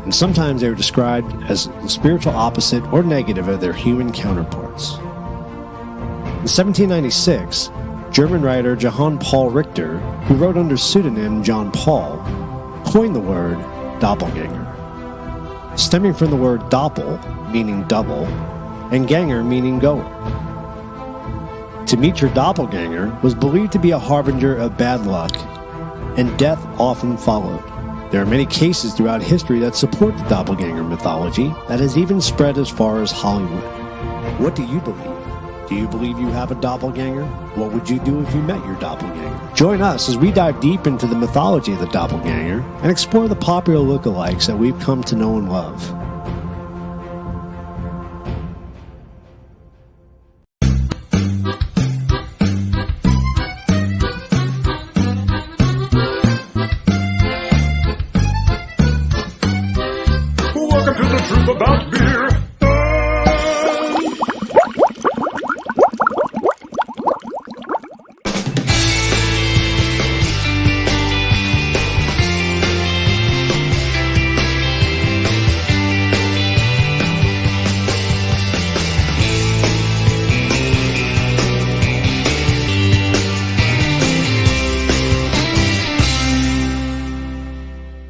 And sometimes they are described as the spiritual opposite or negative of their human counterparts. In 1796, German writer Johann Paul Richter, who wrote under pseudonym John Paul, coined the word doppelganger, stemming from the word doppel, meaning double, and ganger, meaning goer. To meet your doppelganger was believed to be a harbinger of bad luck, and death often followed. There are many cases throughout history that support the doppelganger mythology that has even spread as far as Hollywood. What do you believe? Do you believe you have a doppelganger? What would you do if you met your doppelganger? Join us as we dive deep into the mythology of the doppelganger and explore the popular lookalikes that we've come to know and love. Welcome to the truth about beer.